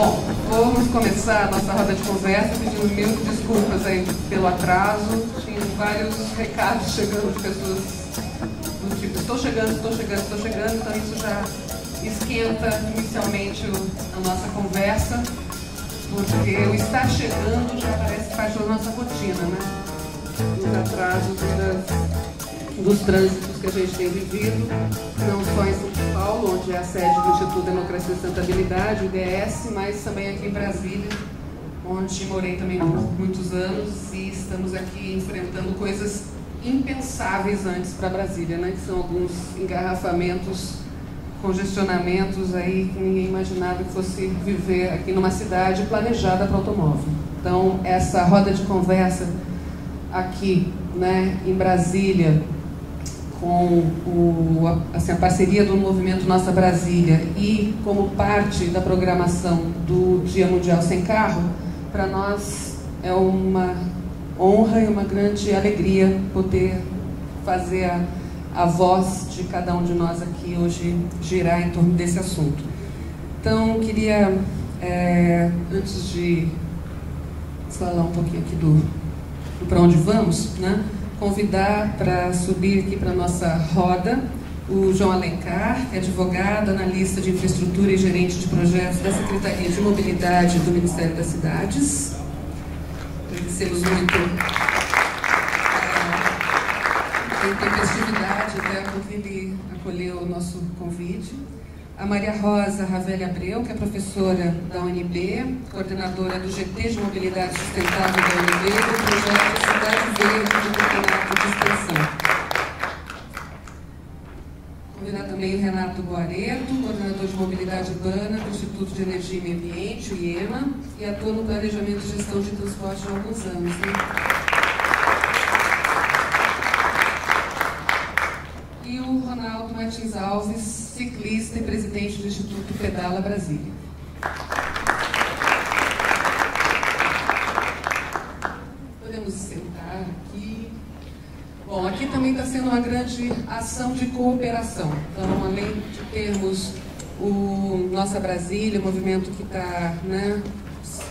Bom, vamos começar a nossa roda de conversa pedindo mil desculpas aí pelo atraso. Tinha vários recados chegando de pessoas do tipo, estou chegando, então isso já esquenta inicialmente a nossa conversa, porque o estar chegando já parece parte da nossa rotina, né? Os atrasos dos trânsitos que a gente tem vivido, não só em São Paulo, onde é a sede do Instituto Democracia e Sustentabilidade, o IDS, mas também aqui em Brasília, onde morei também por muitos anos, e estamos aqui enfrentando coisas impensáveis antes para Brasília, né? Que são alguns engarrafamentos, congestionamentos aí que ninguém imaginava que fosse viver aqui numa cidade planejada para automóvel. Então, essa roda de conversa aqui, né, em Brasília, com a parceria do movimento Nossa Brasília e como parte da programação do Dia Mundial Sem Carro, para nós é uma honra e uma grande alegria poder fazer a voz de cada um de nós aqui hoje girar em torno desse assunto. Então, queria, antes de falar um pouquinho aqui do para onde vamos, né, convidar para subir aqui para a nossa roda o João Alencar, que é advogado, analista de infraestrutura e gerente de projetos da Secretaria de Mobilidade do Ministério das Cidades. Agradecemos muito a intempestividade até porque ele acolheu o nosso convite. A Maria Rosa Ravelli Abreu, que é professora da UNB, coordenadora do GT de Mobilidade Sustentável da UNB, do projeto Cidade Verde do Campeonato de Extensão. Convidar também o Renato Guareto, coordenador de Mobilidade Urbana do Instituto de Energia e Meio Ambiente, o IEMA, e atua no planejamento e gestão de transporte há alguns anos, né? E o Ronaldo Martins Alves, ciclista e presidente do Instituto Pedala Brasília. Podemos sentar aqui. Bom, aqui também está sendo uma grande ação de cooperação. Então, além de termos o Nossa Brasília, o movimento que está, né,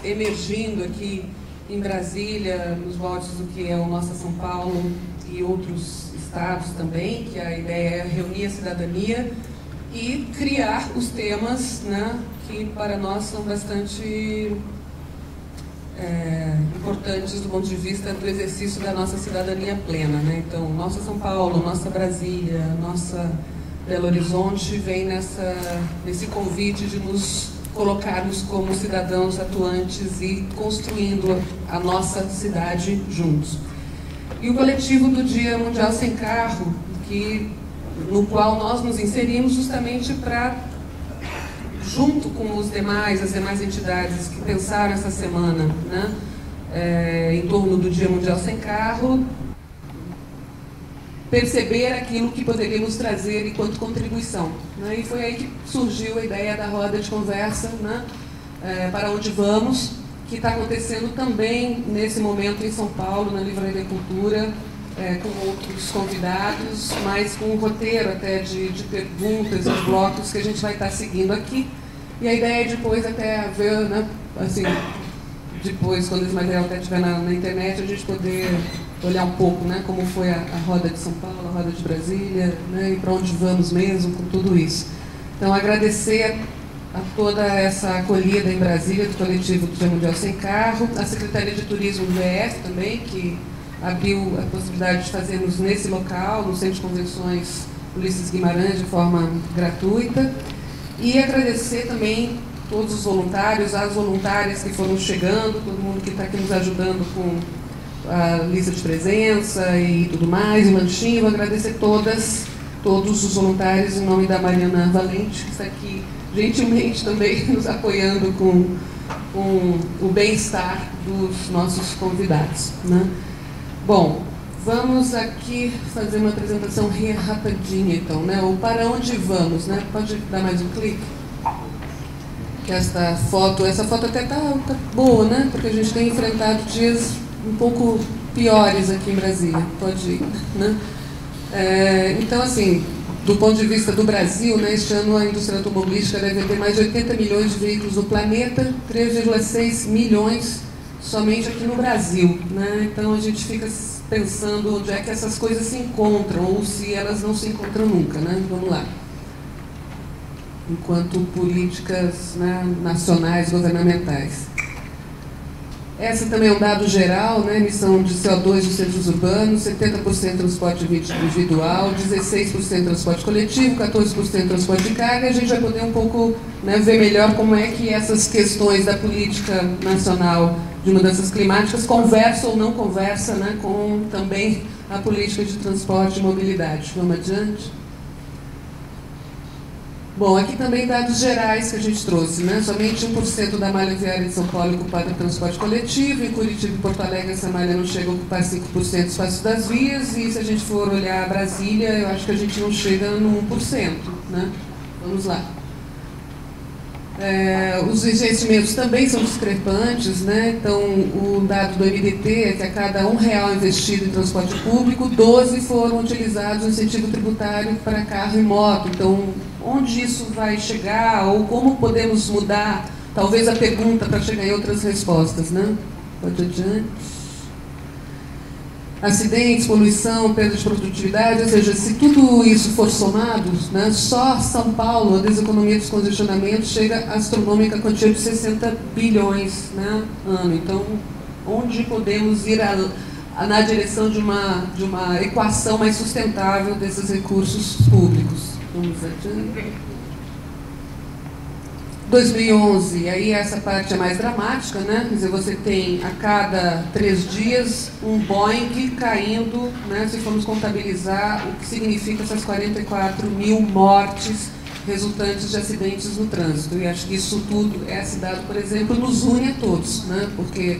emergindo aqui em Brasília, nos moldes do que é o Nossa São Paulo e outros estados também, que a ideia é reunir a cidadania e criar os temas, né, que para nós são bastante importantes do ponto de vista do exercício da nossa cidadania plena, né? Então, Nossa São Paulo, Nossa Brasília, Nossa Belo Horizonte vem nesse convite de nos colocarmos como cidadãos atuantes e construindo a nossa cidade juntos. E o coletivo do Dia Mundial Sem Carro, no qual nós nos inserimos justamente para, junto com as demais entidades que pensaram essa semana, né, em torno do Dia Mundial Sem Carro, perceber aquilo que poderíamos trazer enquanto contribuição, né? E foi aí que surgiu a ideia da roda de conversa, né, para onde vamos, que está acontecendo também nesse momento em São Paulo, na Livraria Cultura, com outros convidados, mas com um roteiro até de perguntas e blocos que a gente vai estar seguindo aqui. E a ideia é depois até ver, né, assim, depois, quando esse material até estiver na internet, a gente poder olhar um pouco, né, como foi a roda de São Paulo, a roda de Brasília, né, e para onde vamos mesmo com tudo isso. Então, agradecer a toda essa acolhida em Brasília do coletivo do Dia Mundial Sem Carro, a Secretaria de Turismo do EF também, que abriu a possibilidade de fazermos nesse local, no Centro de Convenções Ulisses Guimarães, de forma gratuita, e agradecer também todos os voluntários, as voluntárias que foram chegando, todo mundo que está aqui nos ajudando com a lista de presença e tudo mais, o lanchinho. Agradecer todos os voluntários em nome da Mariana Valente, que está aqui gentilmente também nos apoiando com o bem-estar dos nossos convidados, né? Bom, vamos aqui fazer uma apresentação rapidinha, então, né? Ou para onde vamos, né? Pode dar mais um clique? Que essa foto até tá boa, né? Porque a gente tem enfrentado dias um pouco piores aqui em Brasília. Pode ir, né? Então, assim, do ponto de vista do Brasil, né, este ano a indústria automobilística deve ter mais de 80 milhões de veículos no planeta, 3,6 milhões somente aqui no Brasil, né? Então a gente fica pensando onde é que essas coisas se encontram, ou se elas não se encontram nunca, né? Vamos lá. Enquanto políticas, né, nacionais, governamentais. Essa também é um dado geral, né? Emissão de CO2 dos centros urbanos, 70% transporte individual, 16% transporte coletivo, 14% transporte de carga. A gente vai poder um pouco, né, ver melhor como é que essas questões da política nacional de mudanças climáticas conversam ou não conversam, né, com também a política de transporte e mobilidade. Vamos adiante? Bom, aqui também dados gerais que a gente trouxe, né? Somente 1% da malha viária de São Paulo é ocupada por transporte coletivo, em Curitiba e Porto Alegre essa malha não chega a ocupar 5% do espaço das vias, e se a gente for olhar Brasília, eu acho que a gente não chega no 1%, né? Vamos lá. Os investimentos também são discrepantes, né? Então, o dado do MDT é que a cada R$1 investido em transporte público, 12 foram utilizados no incentivo tributário para carro e moto. Então, onde isso vai chegar, ou como podemos mudar, talvez a pergunta para chegar em outras respostas, né? Pode adiante. Acidentes, poluição, perda de produtividade, ou seja, se tudo isso for somado, né, só São Paulo, a deseconomia dos congestionamentos, chega à astronômica quantia de 60 bilhões, né, ano. Então, onde podemos ir na direção de uma equação mais sustentável desses recursos públicos? Vamos adiante. 2011, aí essa parte é mais dramática, né? Quer dizer, você tem a cada 3 dias um Boeing caindo, né? Se formos contabilizar o que significa essas 44 mil mortes resultantes de acidentes no trânsito. E acho que isso tudo, esse dado, por exemplo, nos une a todos, né? Porque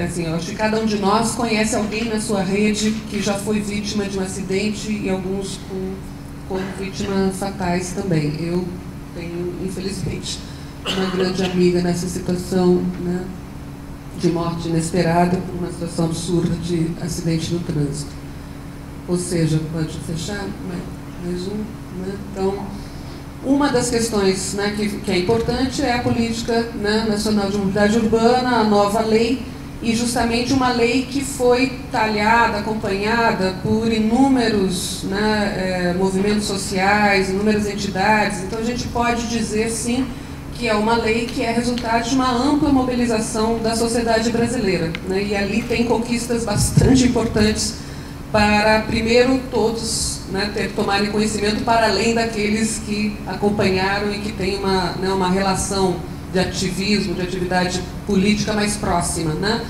assim, eu acho que cada um de nós conhece alguém na sua rede que já foi vítima de um acidente, e alguns como vítimas fatais também. Eu tenho, infelizmente, uma grande amiga nessa situação, né, de morte inesperada, por uma situação absurda de acidente no trânsito. Ou seja, pode fechar? Mais um, né? Então, uma das questões, né, que é importante é a política, né, nacional de mobilidade urbana, a nova lei, e justamente uma lei que foi talhada, acompanhada por inúmeros, né, movimentos sociais, inúmeras entidades. Então a gente pode dizer, sim, que é uma lei que é resultado de uma ampla mobilização da sociedade brasileira, né, e ali tem conquistas bastante importantes para, primeiro, todos, né, tomarem conhecimento, para além daqueles que acompanharam e que têm uma relação de ativismo, de atividade política mais próxima, né?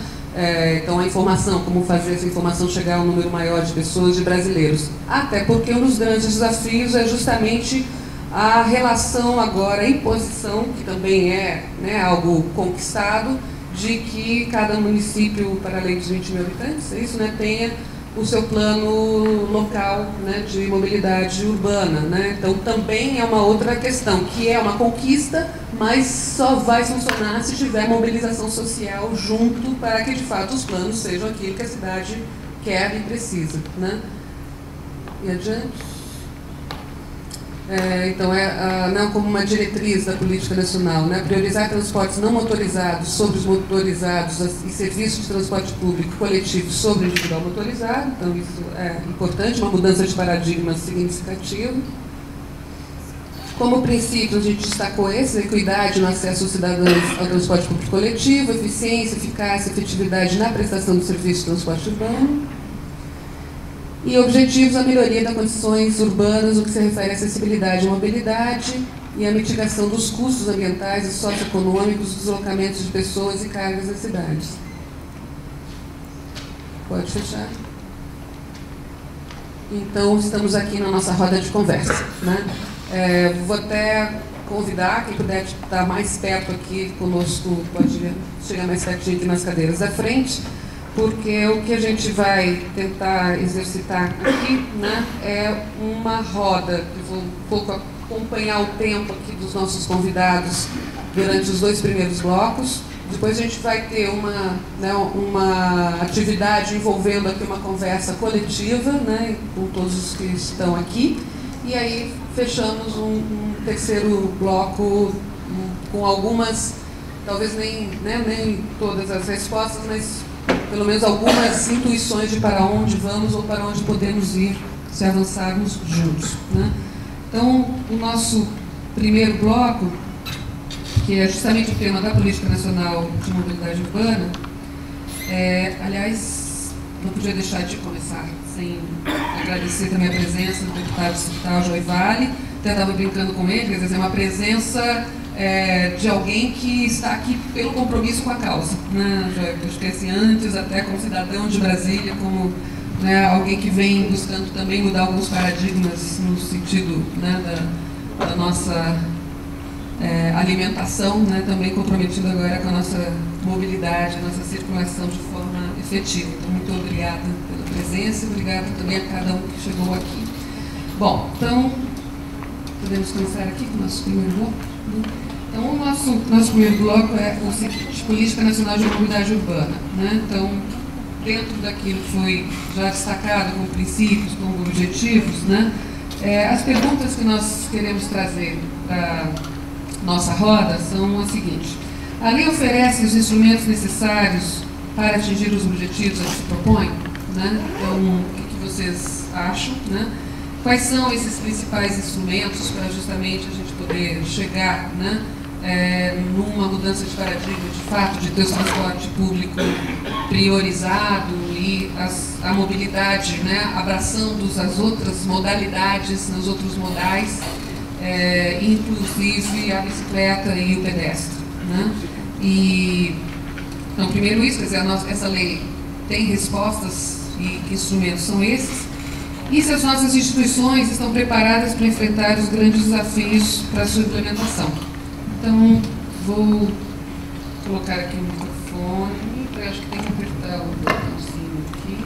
Então, a informação, como fazer essa informação chegar a um número maior de pessoas, de brasileiros. Até porque um dos grandes desafios é justamente a relação agora, a imposição, que também é, né, algo conquistado, de que cada município, para além dos 20 mil habitantes, é isso, né, tenha o seu plano local, né, de mobilidade urbana, né? Então também é uma outra questão, que é uma conquista, mas só vai funcionar se tiver mobilização social junto, para que de fato os planos sejam aquilo que a cidade quer e precisa, né? E adiante. Então, não como uma diretriz da política nacional, né? Priorizar transportes não motorizados sobre os motorizados e serviços de transporte público coletivo sobre o individual motorizado. Então, isso é importante, uma mudança de paradigma significativa. Como princípio, a gente destacou esse: equidade no acesso dos cidadãos ao transporte público coletivo, eficiência, eficácia, efetividade na prestação do serviço de transporte urbano. E objetivos: a melhoria das condições urbanas, o que se refere à acessibilidade e mobilidade, e a mitigação dos custos ambientais e socioeconômicos dos deslocamentos de pessoas e cargas das cidades. Pode fechar. Então, estamos aqui na nossa roda de conversa, né? Vou até convidar quem puder estar mais perto aqui conosco, pode chegar mais pertinho aqui nas cadeiras da frente, porque o que a gente vai tentar exercitar aqui, né, é uma roda. Eu vou um pouco acompanhar o tempo aqui dos nossos convidados durante os 2 primeiros blocos, Depois a gente vai ter uma atividade envolvendo aqui uma conversa coletiva, né, com todos os que estão aqui. E aí fechamos um terceiro bloco com algumas, talvez nem todas as respostas, mas pelo menos algumas intuições de para onde vamos ou para onde podemos ir se avançarmos juntos, né? Então, o nosso primeiro bloco, que é justamente o tema da Política Nacional de Mobilidade Urbana, aliás, não podia deixar de começar sem agradecer também a presença do deputado Cital Joivale. Até estava brincando com ele, quer dizer, é uma presença de alguém que está aqui pelo compromisso com a causa, né? Eu esqueci antes, até como cidadão de Brasília, como alguém que vem buscando também mudar alguns paradigmas no sentido, né, da nossa alimentação, né, também comprometido agora com a nossa mobilidade, a nossa circulação de forma efetiva. Então, muito obrigada pela presença e obrigada também a cada um que chegou aqui. Bom, então, podemos começar aqui com o nosso primeiro bloco? Então, o nosso primeiro bloco é o seguinte: Política Nacional de Mobilidade Urbana, né? Então, dentro daquilo que foi já destacado como princípios, como objetivos, né? As perguntas que nós queremos trazer para nossa roda são as seguintes: a lei oferece os instrumentos necessários para atingir os objetivos a que se propõe, né? Então, o que vocês acham, né? Quais são esses principais instrumentos para justamente a gente poder chegar, né, numa mudança de paradigma, de fato, de ter o transporte público priorizado e a mobilidade, né, abraçando as outras modalidades, nos outros modais, inclusive a bicicleta e o pedestre, né? Então, primeiro isso, quer dizer, essa lei tem respostas e que instrumentos são esses? E se as nossas instituições estão preparadas para enfrentar os grandes desafios para a sua implementação? Então, vou colocar aqui o microfone. Eu acho que tem que apertar o botãozinho aqui.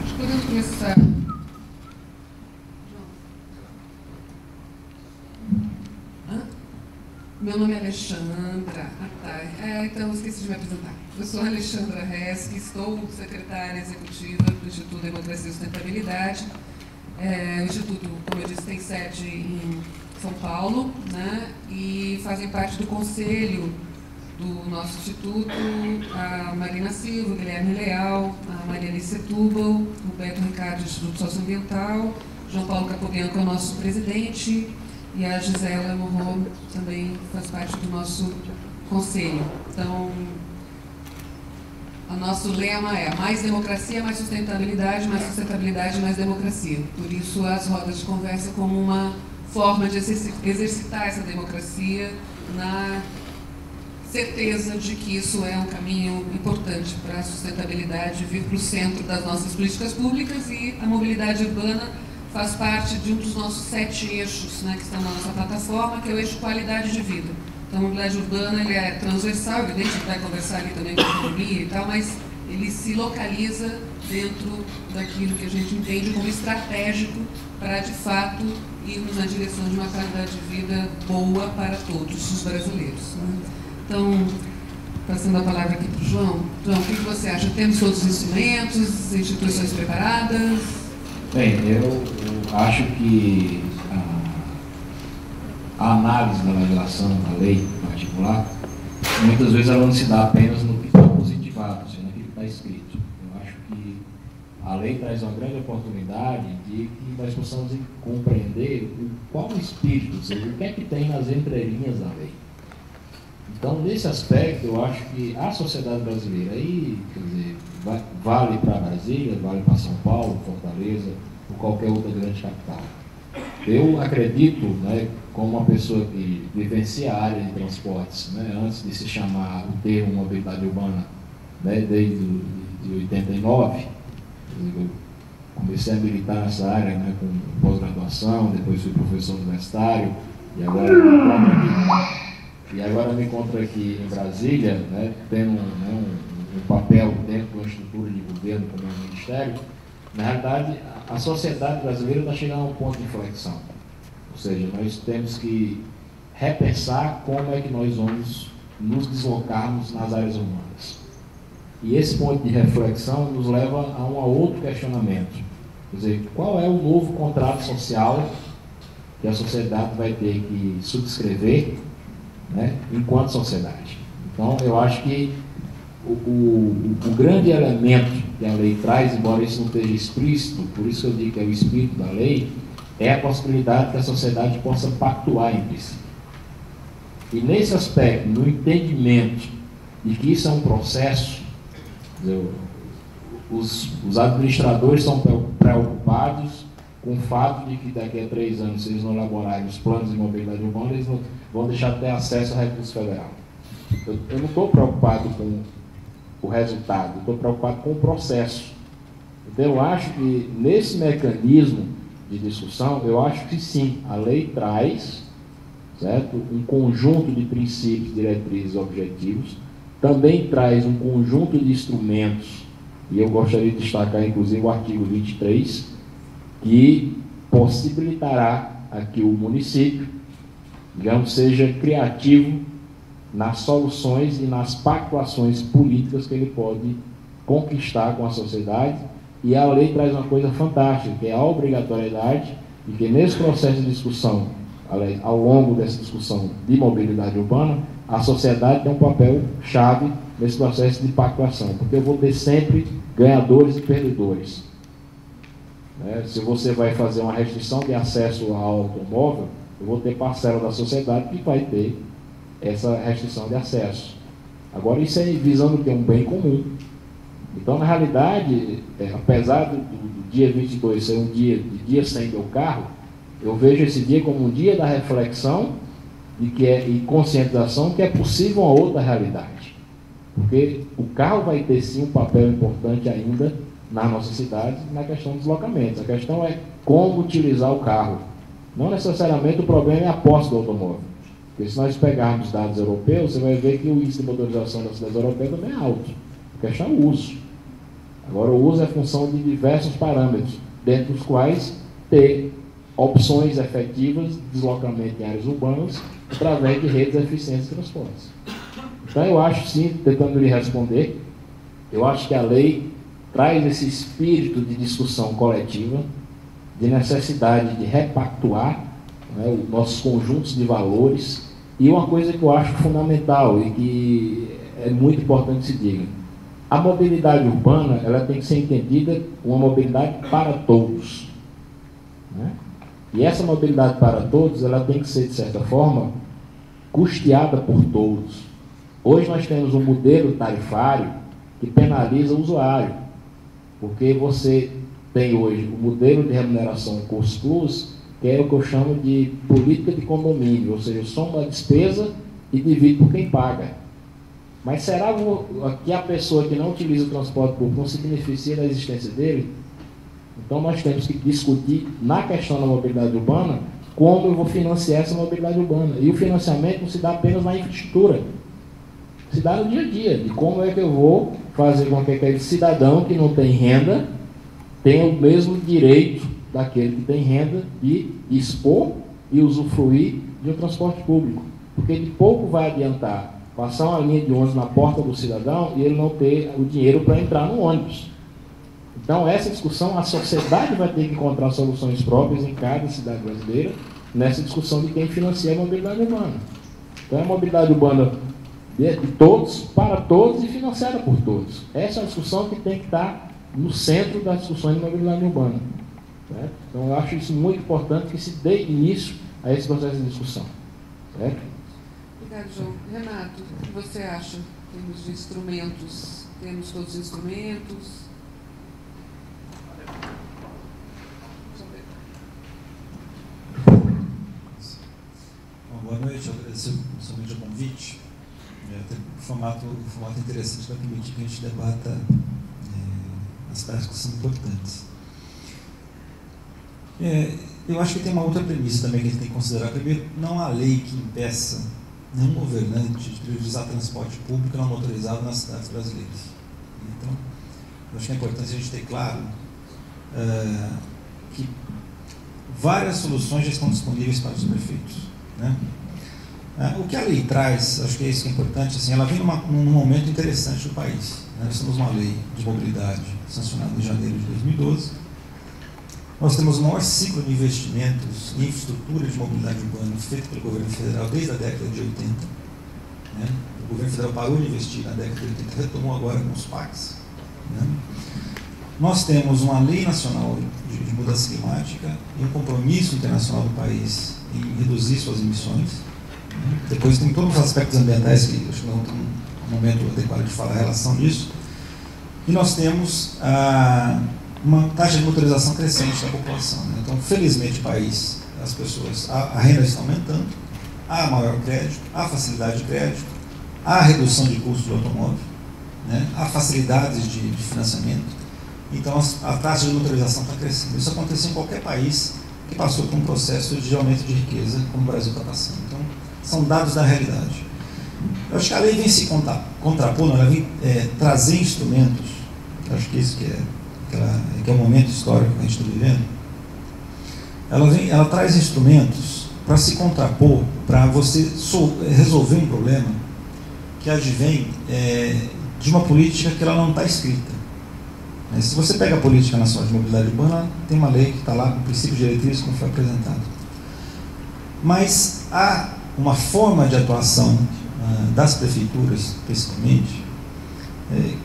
Acho que podemos começar. Meu nome é Alexandra. Então eu esqueci de me apresentar. Eu sou Alexandra Resch, estou secretária executiva do Instituto Democracia e Sustentabilidade. O Instituto, como eu disse, tem sede em São Paulo, né? E fazem parte do conselho do nosso instituto a Marina Silva, o Guilherme Leal, a Mariane Setúbal, o Beto Ricardo do Instituto Socioambiental, João Paulo Capobianco é o nosso presidente, e a Gisela Morro também faz parte do nosso conselho. Então, o nosso lema é mais democracia, mais sustentabilidade, mais democracia. Por isso, as rodas de conversa como uma forma de exercitar essa democracia na certeza de que isso é um caminho importante para a sustentabilidade vir para o centro das nossas políticas públicas, e a mobilidade urbana faz parte de um dos nossos 7 eixos, né, que estão na nossa plataforma, que é o eixo qualidade de vida. Então, a mobilidade urbana ele é transversal, evidente, a gente vai conversar ali também com a economia e tal, mas ele se localiza dentro daquilo que a gente entende como estratégico para, de fato, irmos na direção de uma qualidade de vida boa para todos os brasileiros, né? Então, passando a palavra aqui para o João. João, o que você acha? Temos todos os instrumentos, instituições preparadas? Bem, eu acho que a análise da legislação, da lei em particular, muitas vezes ela não se dá apenas no que está positivado, ou seja, naquilo que está escrito. Eu acho que a lei traz uma grande oportunidade de que nós possamos compreender qual o espírito, ou seja, o que é que tem nas entrelinhas da lei. Então, nesse aspecto, eu acho que a sociedade brasileira, aí, quer dizer, vale para Brasília, vale para São Paulo, Fortaleza, ou qualquer outra grande capital. Eu acredito, né, como uma pessoa que vivencia a área de transportes, né, antes de se chamar o termo mobilidade urbana, né, desde de 89, eu comecei a militar nessa área, né, com pós-graduação, depois fui professor universitário, e agora me encontro aqui em Brasília, né, tendo um papel dentro de uma estrutura de governo, como é o Ministério. Na realidade, a sociedade brasileira está chegando a um ponto de inflexão. Ou seja, nós temos que repensar como é que nós vamos nos deslocarmos nas áreas urbanas. E esse ponto de reflexão nos leva a um outro questionamento. Quer dizer, qual é o novo contrato social que a sociedade vai ter que subscrever, né, enquanto sociedade? Então, eu acho que o grande elemento que a lei traz, embora isso não esteja explícito, por isso eu digo que é o espírito da lei, é a possibilidade que a sociedade possa pactuar entre si. E nesse aspecto, no entendimento de que isso é um processo, os administradores estão preocupados com o fato de que daqui a 3 anos, se eles não elaborarem os planos de mobilidade urbana, eles vão deixar de ter acesso ao recurso federal. Eu não estou preocupado com o resultado, eu estou preocupado com o processo. Então, eu acho que nesse mecanismo de discussão, eu acho que sim, a lei traz, certo, um conjunto de princípios, diretrizes e objetivos, também traz um conjunto de instrumentos, e eu gostaria de destacar, inclusive, o artigo 23, que possibilitará a que o município, digamos, seja criativo nas soluções e nas pactuações políticas que ele pode conquistar com a sociedade. E a lei traz uma coisa fantástica, que é a obrigatoriedade, e que nesse processo de discussão, ao longo dessa discussão de mobilidade urbana, a sociedade tem um papel chave nesse processo de pactuação, porque eu vou ter sempre ganhadores e perdedores. Se você vai fazer uma restrição de acesso ao automóvel, eu vou ter parcela da sociedade que vai ter essa restrição de acesso. Agora, isso é visando que é um bem comum. Então, na realidade, apesar do dia 22 ser um dia sem meu carro, eu vejo esse dia como um dia da reflexão e conscientização que é possível uma outra realidade. Porque o carro vai ter, sim, um papel importante ainda nas nossas cidades, na questão dos deslocamentos. A questão é como utilizar o carro. Não necessariamente o problema é a posse do automóvel. Porque se nós pegarmos dados europeus, você vai ver que o índice de motorização das cidades europeias também é alto. A questão é o uso. Agora, o uso é função de diversos parâmetros, dentro dos quais ter opções efetivas de deslocamento em áreas urbanas através de redes eficientes de transportes. Então, eu acho, sim, tentando lhe responder, eu acho que a lei traz esse espírito de discussão coletiva, de necessidade de repactuar, né, os nossos conjuntos de valores, e uma coisa que eu acho fundamental e que é muito importante que se diga: a mobilidade urbana, ela tem que ser entendida uma mobilidade para todos, né? E essa mobilidade para todos, ela tem que ser, de certa forma, custeada por todos. Hoje nós temos um modelo tarifário que penaliza o usuário, porque você tem hoje o modelo de remuneração Custo Plus, que é o que eu chamo de política de condomínio, ou seja, soma a despesa e divide por quem paga. Mas será que a pessoa que não utiliza o transporte público não se beneficia da existência dele? Então nós temos que discutir na questão da mobilidade urbana como eu vou financiar essa mobilidade urbana. E o financiamento não se dá apenas na infraestrutura, se dá no dia a dia, de como é que eu vou fazer com que aquele cidadão que não tem renda tenha o mesmo direito daquele que tem renda de expor e usufruir de um transporte público. Porque de pouco vai adiantar passar uma linha de ônibus na porta do cidadão e ele não ter o dinheiro para entrar no ônibus. Então, essa discussão, a sociedade vai ter que encontrar soluções próprias em cada cidade brasileira, nessa discussão de quem financia a mobilidade urbana. Então, é a mobilidade urbana de todos, para todos e financiada por todos. Essa é a discussão que tem que estar no centro das discussões de mobilidade urbana. Certo? Então, eu acho isso muito importante que se dê início a esse processo de discussão. Certo? Obrigado, João. Renato, o que você acha em termos de instrumentos? Temos todos os instrumentos? Boa noite, eu agradeço somente o convite. O formato interessante vai permitir que a gente debata aspectos que são importantes. Eu acho que tem uma outra premissa também que a gente tem que considerar. Primeiro, não há lei que impeça nenhum governante de priorizar transporte público não motorizado nas cidades brasileiras. Então, eu acho que é importante a gente ter claro que várias soluções já estão disponíveis para os prefeitos, né? O que a lei traz, acho que é isso que é importante, assim, ela vem num momento interessante do país. Nós temos uma lei de mobilidade sancionada em janeiro de 2012. Nós temos o maior ciclo de investimentos em infraestrutura de mobilidade urbana feito pelo governo federal desde a década de 80. Né? O governo federal parou de investir na década de 80, retomou agora com os PACs. Né? Nós temos uma lei nacional de mudança climática e um compromisso internacional do país em reduzir suas emissões. Depois tem todos os aspectos ambientais que acho que não tem um momento adequado de falar em relação disso. E nós temos uma taxa de motorização crescente da população. Né? Então, felizmente, o país, as pessoas, a renda está aumentando, há maior crédito, há facilidade de crédito, há redução de custos do automóvel, né? Há facilidades de financiamento. Então, a taxa de motorização está crescendo. Isso acontece em qualquer país que passou por um processo de aumento de riqueza, como o Brasil está passando. Então, são dados da realidade. Eu acho que a lei vem se contrapor, ela vem trazer instrumentos, eu acho que isso que é o momento histórico que a gente está vivendo. Ela traz instrumentos para se contrapor, para você resolver um problema que advém de uma política que ela não está escrita. Se você pega a Política Nacional de Mobilidade Urbana, tem uma lei que está lá com princípios diretrizes, como foi apresentado. Mas há uma forma de atuação das prefeituras, principalmente,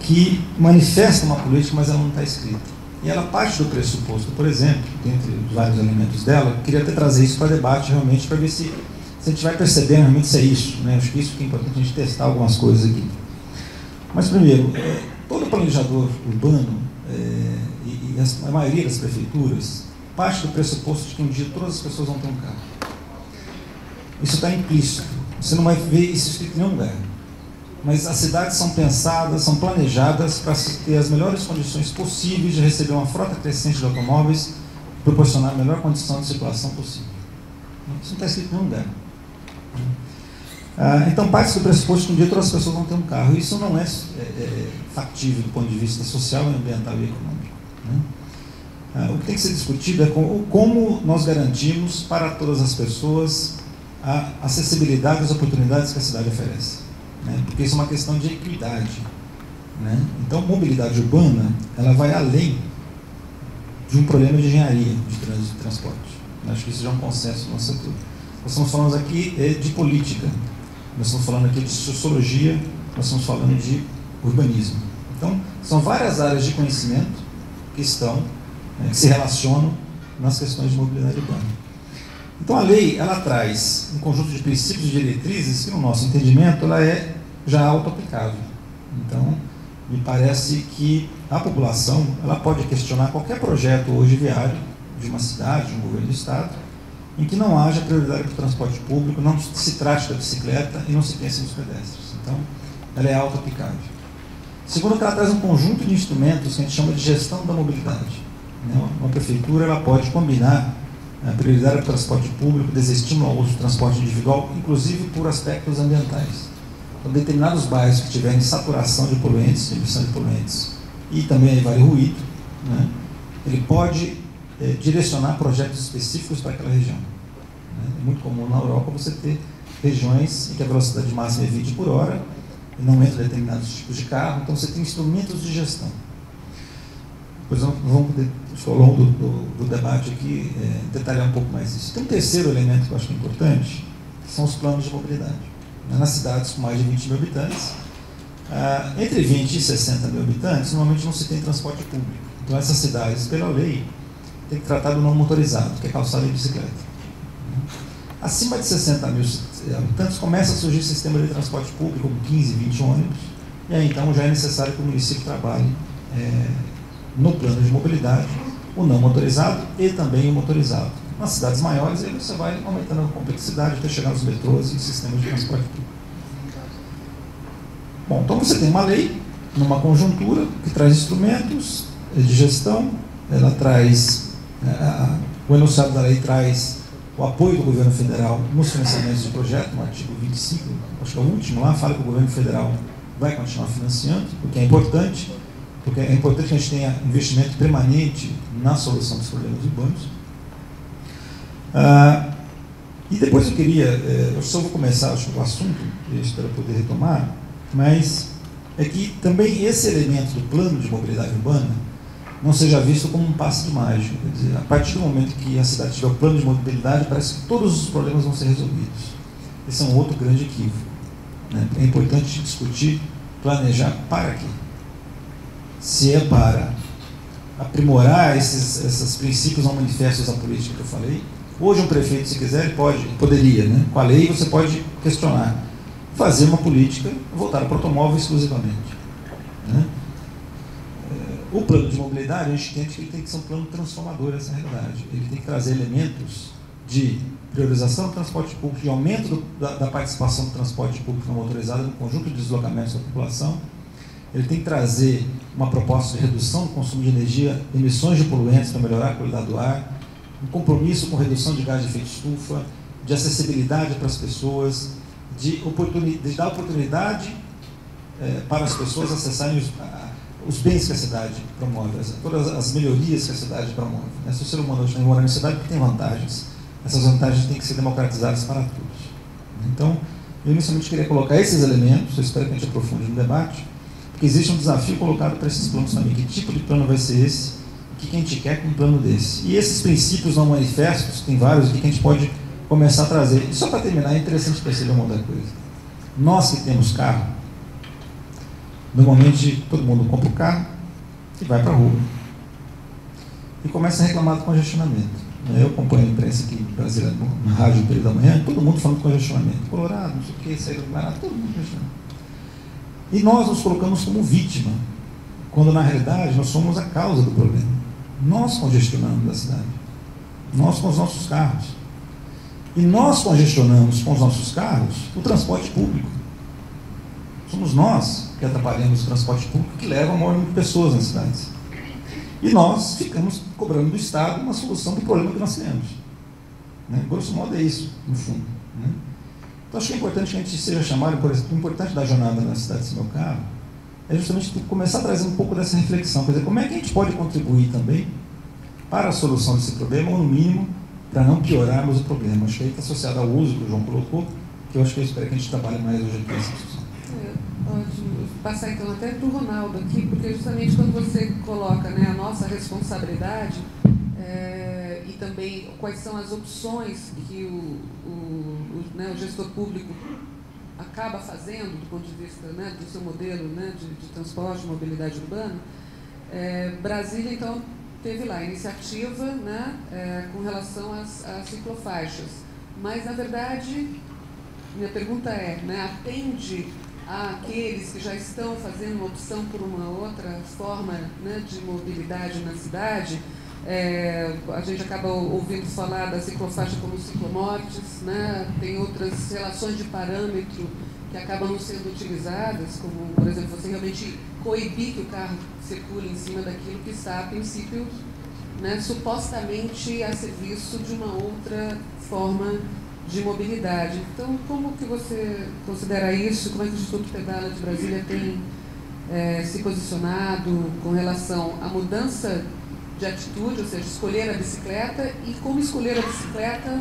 que manifesta uma política, mas ela não está escrita. E ela parte do pressuposto, por exemplo, dentre os vários elementos dela, queria até trazer isso para debate realmente, para ver se a gente vai percebendo realmente se é isso. Né? Acho que isso que é importante a gente testar algumas coisas aqui. Mas, primeiro, todo planejador urbano e a maioria das prefeituras parte do pressuposto de que um dia todas as pessoas vão ter um carro. Isso está implícito. Você não vai ver isso escrito em nenhum lugar. Mas as cidades são pensadas, são planejadas para ter as melhores condições possíveis de receber uma frota crescente de automóveis, proporcionar a melhor condição de circulação possível. Isso não está escrito em nenhum lugar. Então, parte do pressuposto de que um dia todas as pessoas vão ter um carro. Isso não é factível do ponto de vista social, ambiental e econômico. Né? O que tem que ser discutido é como nós garantimos para todas as pessoas a acessibilidade às oportunidades que a cidade oferece. Né? Porque isso é uma questão de equidade. Né? Então, mobilidade urbana, ela vai além de um problema de engenharia de trânsito e transporte. Acho que isso já é um consenso no nosso setor. Nós estamos falando aqui de política, nós estamos falando aqui de sociologia, nós estamos falando de urbanismo. Então, são várias áreas de conhecimento que que se relacionam nas questões de mobilidade urbana. Então, a lei, ela traz um conjunto de princípios e diretrizes que, no nosso entendimento, ela é já auto-aplicável. Então, me parece que a população, ela pode questionar qualquer projeto hoje viário de uma cidade, de um governo do estado, em que não haja prioridade para o transporte público, não se trate da bicicleta e não se pense nos pedestres. Então, ela é auto-aplicável. Segundo, que ela traz um conjunto de instrumentos que a gente chama de gestão da mobilidade. Uma prefeitura, ela pode combinar a prioridade para o transporte público, desestímulo ao uso do transporte individual, inclusive por aspectos ambientais. Então, determinados bairros que tiverem saturação de poluentes, emissão de poluentes, e também aí vale ruído, né, ele pode direcionar projetos específicos para aquela região. É muito comum na Europa você ter regiões em que a velocidade máxima é 20 por hora, e não entra determinados tipos de carro, então você tem instrumentos de gestão. Depois vamos poder, ao longo do debate aqui, detalhar um pouco mais isso. Tem um terceiro elemento que eu acho que é importante, que são os planos de mobilidade. Nas cidades com mais de 20 mil habitantes, entre 20 e 60 mil habitantes, normalmente não se tem transporte público. Então, essas cidades, pela lei, tem que tratar do não motorizado, que é calçada e bicicleta. Acima de 60 mil habitantes, começa a surgir sistema de transporte público, com 15, 20 ônibus, e aí então já é necessário que o município trabalhe no plano de mobilidade, o não motorizado e também o motorizado. Nas cidades maiores, aí você vai aumentando a complexidade até chegar nos metrôs e sistemas de transporte público. Bom, então você tem uma lei, numa conjuntura, que traz instrumentos de gestão, ela traz, o enunciado da lei traz o apoio do governo federal nos financiamentos de projeto, no artigo 25, acho que é o último lá, fala que o governo federal vai continuar financiando, porque é importante que a gente tenha investimento permanente na solução dos problemas urbanos. E depois eu queria, eu só vou começar acho, o assunto, para poder retomar, mas é que também esse elemento do plano de mobilidade urbana não seja visto como um passe de mágica. Quer dizer, a partir do momento que a cidade tiver o plano de mobilidade, parece que todos os problemas vão ser resolvidos. Esse é um outro grande equívoco, né? É importante discutir, planejar para quê? Se é para aprimorar esses princípios não manifestos da política que eu falei. Hoje um prefeito, se quiser, poderia, né? Com a lei você pode questionar, fazer uma política voltada para o automóvel exclusivamente, né? O plano de mobilidade, a gente entende que ele tem que ser um plano transformador nessa realidade. Ele tem que trazer elementos de priorização do transporte público, de aumento da participação do transporte público não motorizado no conjunto de deslocamentos da população. Ele tem que trazer uma proposta de redução do consumo de energia, emissões de poluentes para melhorar a qualidade do ar, um compromisso com redução de gás de efeito estufa, de acessibilidade para as pessoas, de dar oportunidade para as pessoas acessarem os bens que a cidade promove, todas as melhorias que a cidade promove. Se o ser humano hoje mora na cidade, tem vantagens. Essas vantagens têm que ser democratizadas para todos. Então, eu inicialmente queria colocar esses elementos, eu espero que a gente aprofunde no debate, porque existe um desafio colocado para esses planos também. Que tipo de plano vai ser esse? O que a gente quer com um plano desse? E esses princípios não manifestos, tem vários, o que a gente pode começar a trazer. E só para terminar, é interessante perceber uma outra coisa. Nós que temos carro, normalmente todo mundo compra o carro e vai para a rua. E começa a reclamar do congestionamento. Eu acompanho a imprensa aqui brasileira, na rádio no período da manhã, todo mundo falando de congestionamento. Colorado, não sei o que, saída do Guaraná, todo mundo congestionando. E nós nos colocamos como vítima, quando na realidade nós somos a causa do problema. Nós congestionamos a cidade. Nós com os nossos carros. E nós congestionamos com os nossos carros o transporte público. Somos nós que atrapalhamos o transporte público que leva a maior número de pessoas nas cidades. E nós ficamos cobrando do Estado uma solução do problema que nós temos. Grosso modo é isso, no fundo. Então acho que é importante que a gente seja chamado, por exemplo, o importante da jornada na cidade sem meu carro é justamente começar a trazer um pouco dessa reflexão, quer dizer, como é que a gente pode contribuir também para a solução desse problema, ou no mínimo, para não piorarmos o problema. Acho que aí está associado ao uso que o João colocou, que eu acho que eu espero que a gente trabalhe mais hoje aqui nessa discussão. Pode passar então até para o Ronaldo aqui, porque justamente quando você coloca, né, a nossa responsabilidade e também quais são as opções que o gestor público acaba fazendo do ponto de vista, né, do seu modelo, né, de transporte, mobilidade urbana, Brasília então teve lá a iniciativa, né, com relação às ciclofaixas, mas na verdade minha pergunta é, né, atende àqueles que já estão fazendo uma opção por uma outra forma, né, de mobilidade na cidade? A gente acaba ouvindo falar da ciclofaixa como ciclomortes, né? Tem outras relações de parâmetro que acabam não sendo utilizadas, como, por exemplo, você realmente coibir que o carro circule em cima daquilo que está, a princípio, né, supostamente a serviço de uma outra forma de mobilidade. Então, como que você considera isso? Como é que o Instituto Pedala de Brasília tem se posicionado com relação à mudança de atitude, ou seja, escolher a bicicleta, e como escolher a bicicleta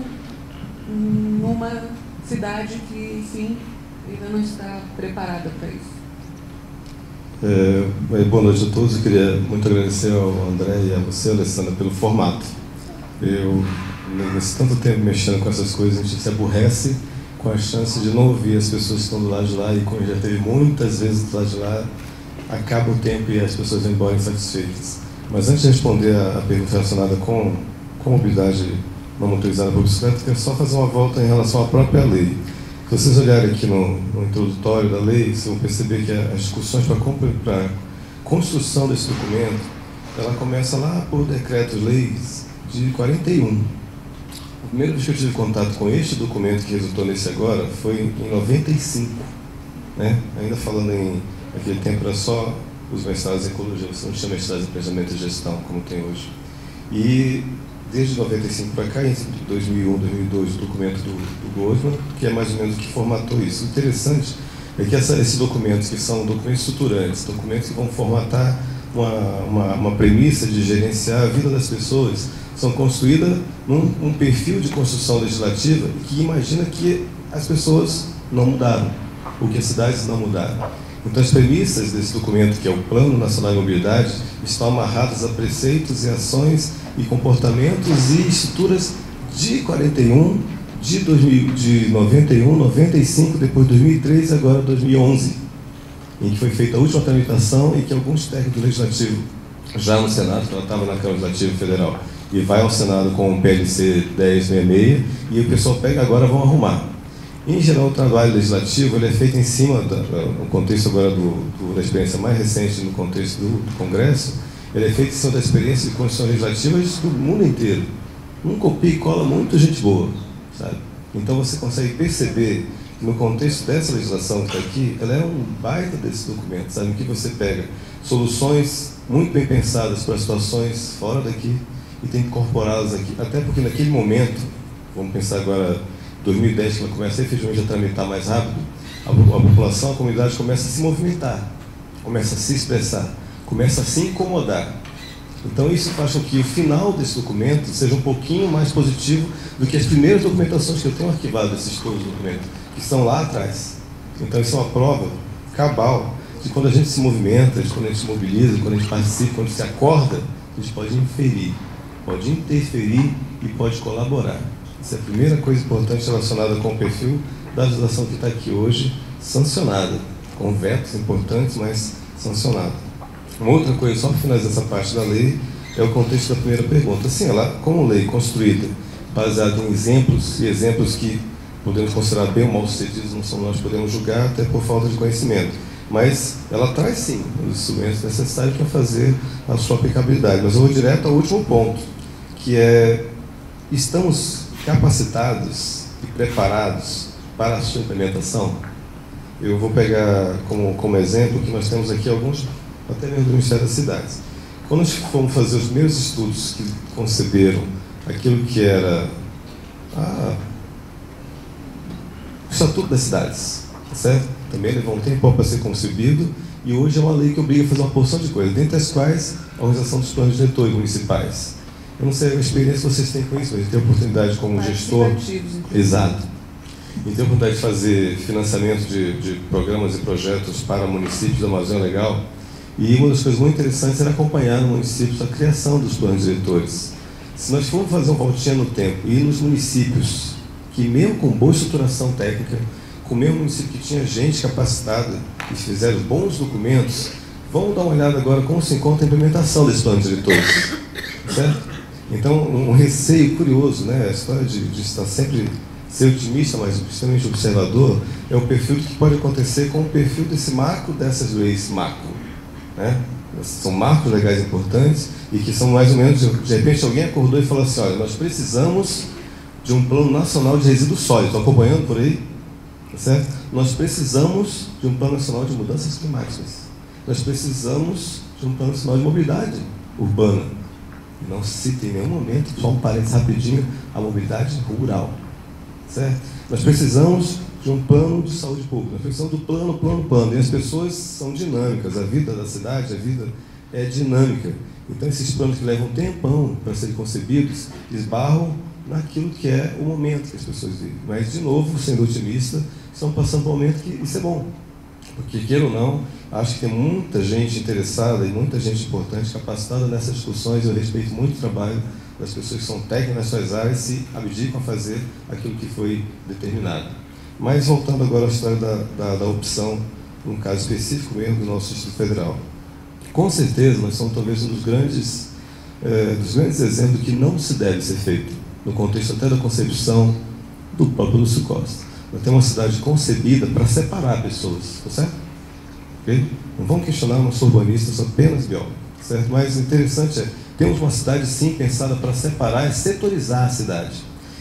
numa cidade que, enfim, ainda não está preparada para isso? Boa noite a todos. Eu queria muito agradecer ao André e a você, Alessandra, pelo formato. Nesse tanto tempo mexendo com essas coisas, a gente se aborrece com a chance de não ouvir as pessoas que estão do lado de lá, e como já teve muitas vezes do lado de lá, acaba o tempo e as pessoas vão embora insatisfeitas. Mas antes de responder a pergunta relacionada com mobilidade não motorizada por bicicleta, eu quero só fazer uma volta em relação à própria lei. Se vocês olharem aqui no introdutório da lei, vocês vão perceber que as discussões para a construção desse documento, ela começa lá por decretos-leis de 41. O primeiro vez que eu tive contato com este documento que resultou nesse agora foi em 95. Né? Ainda falando naquele tempo era só os mestrados em ecologia, você não tinha mestrados em planejamento e gestão, como tem hoje. E desde 95 para cá, entre 2001 e 2002, o documento do Goldman, que é mais ou menos o que formatou isso. O interessante é que esses documentos, que são documentos estruturantes, documentos que vão formatar uma premissa de gerenciar a vida das pessoas, são construídas num perfil de construção legislativa que imagina que as pessoas não mudaram, ou que as cidades não mudaram. Então, as premissas desse documento, que é o Plano Nacional de Mobilidade, estão amarradas a preceitos e ações e comportamentos e estruturas de 41, de 91, 95, depois 2003 e agora 2011, em que foi feita a última tramitação e que alguns técnicos legislativos, já no Senado, que ela estava na Câmara Legislativa Federal, e vai ao Senado com o PLC 1066, e o pessoal pega agora vão arrumar. Em geral, o trabalho legislativo ele é feito em cima, no contexto agora da experiência mais recente, no contexto do Congresso, ele é feito em cima da experiência de construção legislativas do mundo inteiro. Um copia e cola muito gente boa, sabe? Então você consegue perceber que no contexto dessa legislação que está aqui, ela é um baita desse documento, sabe? Em que você pega soluções muito bem pensadas para situações fora daqui e tem que incorporá-las aqui, até porque naquele momento, vamos pensar agora 2010, que ela começa efetivamente a tramitar mais rápido, a população, a comunidade começa a se movimentar, começa a se expressar, começa a se incomodar. Então isso faz com que o final desse documento seja um pouquinho mais positivo do que as primeiras documentações que eu tenho arquivado desses todos os documentos, que estão lá atrás. Então isso é uma prova cabal de quando a gente se movimenta, de quando a gente se mobiliza, quando a gente participa, quando a gente se acorda, a gente pode inferir, pode interferir e pode colaborar. Essa é a primeira coisa importante relacionada com o perfil da legislação que está aqui hoje, sancionada, com vetos importantes, mas sancionada. Uma outra coisa, só para finalizar essa parte da lei, é o contexto da primeira pergunta. Sim, ela, como lei construída, baseada em exemplos, e exemplos que podemos considerar bem ou mal sucedidos, não são nós podemos julgar, até por falta de conhecimento. Mas ela traz, sim, os instrumentos necessários para fazer a sua aplicabilidade. Mas eu vou direto ao último ponto, que é, estamos capacitados e preparados para a sua implementação? Eu vou pegar como exemplo que nós temos aqui alguns, até mesmo do Ministério das Cidades. Quando nós fomos fazer os primeiros estudos que conceberam aquilo que era o Estatuto das Cidades, certo? Também levou um tempo para ser concebido e hoje é uma lei que obriga a fazer uma porção de coisas, dentre as quais a organização dos planos diretores municipais. Eu não sei a experiência que vocês têm com isso, mas eu tenho a oportunidade como gestor. Exato. E tenho a oportunidade de fazer financiamento de programas e projetos para municípios da Amazônia Legal. E uma das coisas muito interessantes era acompanhar no município a criação dos planos diretores. Se nós formos fazer uma voltinha no tempo e ir nos municípios que, mesmo com boa estruturação técnica, com o mesmo município que tinha gente capacitada e fizeram bons documentos, vamos dar uma olhada agora como se encontra a implementação desses planos diretores. Certo? Então, um receio curioso, né? A história de estar sempre ser otimista, mas extremamente observador, é o perfil do que pode acontecer com o perfil desse marco dessas leis macro. Né? São marcos legais importantes e que são mais ou menos, de repente alguém acordou e falou assim, olha, nós precisamos de um plano nacional de resíduos sólidos. Estão acompanhando por aí? Tá certo? Nós precisamos de um plano nacional de mudanças climáticas. Nós precisamos de um plano nacional de mobilidade urbana. Não se cita em nenhum momento, só um parênteses rapidinho, a mobilidade rural. Certo? Nós precisamos de um plano de saúde pública, nós precisamos do plano. E as pessoas são dinâmicas, a vida da cidade, a vida é dinâmica. Então esses planos que levam um tempão para serem concebidos, esbarram naquilo que é o momento que as pessoas vivem. Mas, de novo, sendo otimista, estão passando por um momento que isso é bom. Porque, queira ou não, acho que tem muita gente interessada e muita gente importante capacitada nessas discussões. Eu respeito muito o trabalho das pessoas que são técnicas nas suas áreas e se abdicam a fazer aquilo que foi determinado. Mas, voltando agora à história da opção, num caso específico mesmo do nosso Distrito Federal. Com certeza, nós somos talvez um dos grandes exemplos do que não se deve ser feito, no contexto até da concepção do próprio Lúcio Costa. Nós temos uma cidade concebida para separar pessoas, tá certo? Okay? Não vamos questionar, não sou urbanista, sou apenas biólogo, certo? Mas o interessante é, temos uma cidade sim pensada para separar e setorizar a cidade.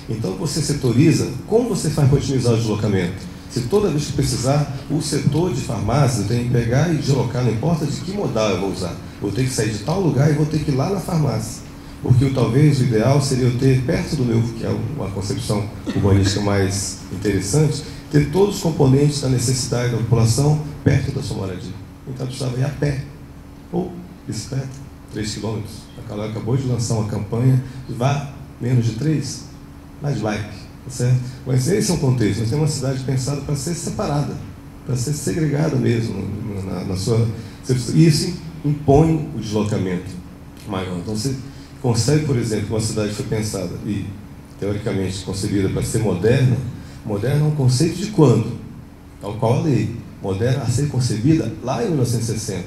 Então você setoriza, como você faz para otimizar o deslocamento? Se toda vez que precisar, o setor de farmácia tem que pegar e deslocar, não importa de que modal eu vou usar. Vou ter que sair de tal lugar e vou ter que ir lá na farmácia. Porque talvez o ideal seria eu ter perto do meu, que é uma concepção urbanística mais interessante, ter todos os componentes da necessidade da população perto da sua moradia. Então eu precisava ir a pé, ou bicicleta, 3 quilômetros. A Calói acabou de lançar uma campanha de vá menos de 3, mais bike, tá certo? Mas esse é um contexto. Nós temos uma cidade pensada para ser separada, para ser segregada mesmo na sua... E isso impõe o deslocamento maior. Então você consegue, por exemplo, uma cidade que foi pensada e teoricamente concebida para ser moderna. Moderna é um conceito de quando? Tal qual a lei. Moderna a ser concebida lá em 1960.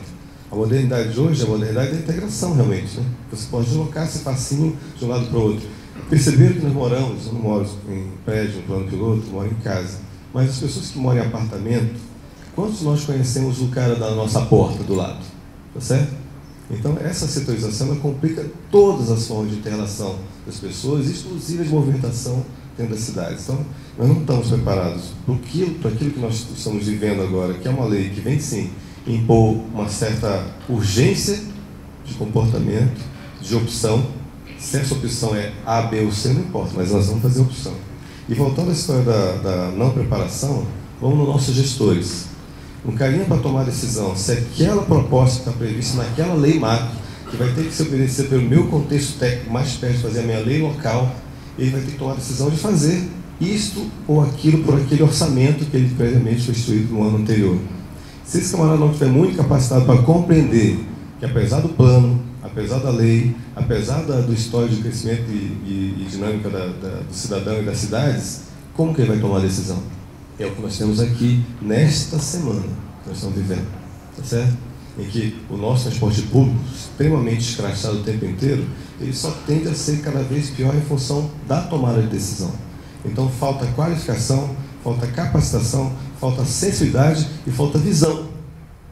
A modernidade de hoje é a modernidade da integração, realmente, né? Você pode deslocar-se facinho de um lado para o outro. Perceberam que nós moramos, eu não moro em prédio, no plano piloto, eu moro em casa. Mas as pessoas que moram em apartamento, quantos nós conhecemos o cara da nossa porta do lado? Tá certo? Então, essa setorização ela complica todas as formas de interação das pessoas, inclusive a de movimentação dentro das cidades. Então, nós não estamos preparados para aquilo que nós estamos vivendo agora, que é uma lei que vem, sim, impor uma certa urgência de comportamento, de opção. Se essa opção é A, B ou C, não importa, mas nós vamos fazer opção. E voltando à história da não preparação, vamos nos nossos gestores. Um carinha para tomar decisão, se aquela proposta que está prevista naquela lei macro, que vai ter que se obedecer pelo meu contexto técnico mais perto de fazer a minha lei local, ele vai ter que tomar a decisão de fazer isto ou aquilo por aquele orçamento que ele previamente foi instituído no ano anterior. Se esse camarada não estiver muito capacitado para compreender que, apesar do plano, apesar da lei, apesar do histórico de crescimento e dinâmica do cidadão e das cidades, como que ele vai tomar a decisão? É o que nós temos aqui nesta semana que nós estamos vivendo, tá certo? Em que o nosso transporte público, extremamente escrachado o tempo inteiro, ele só tende a ser cada vez pior em função da tomada de decisão. Então falta qualificação, falta capacitação, falta sensibilidade e falta visão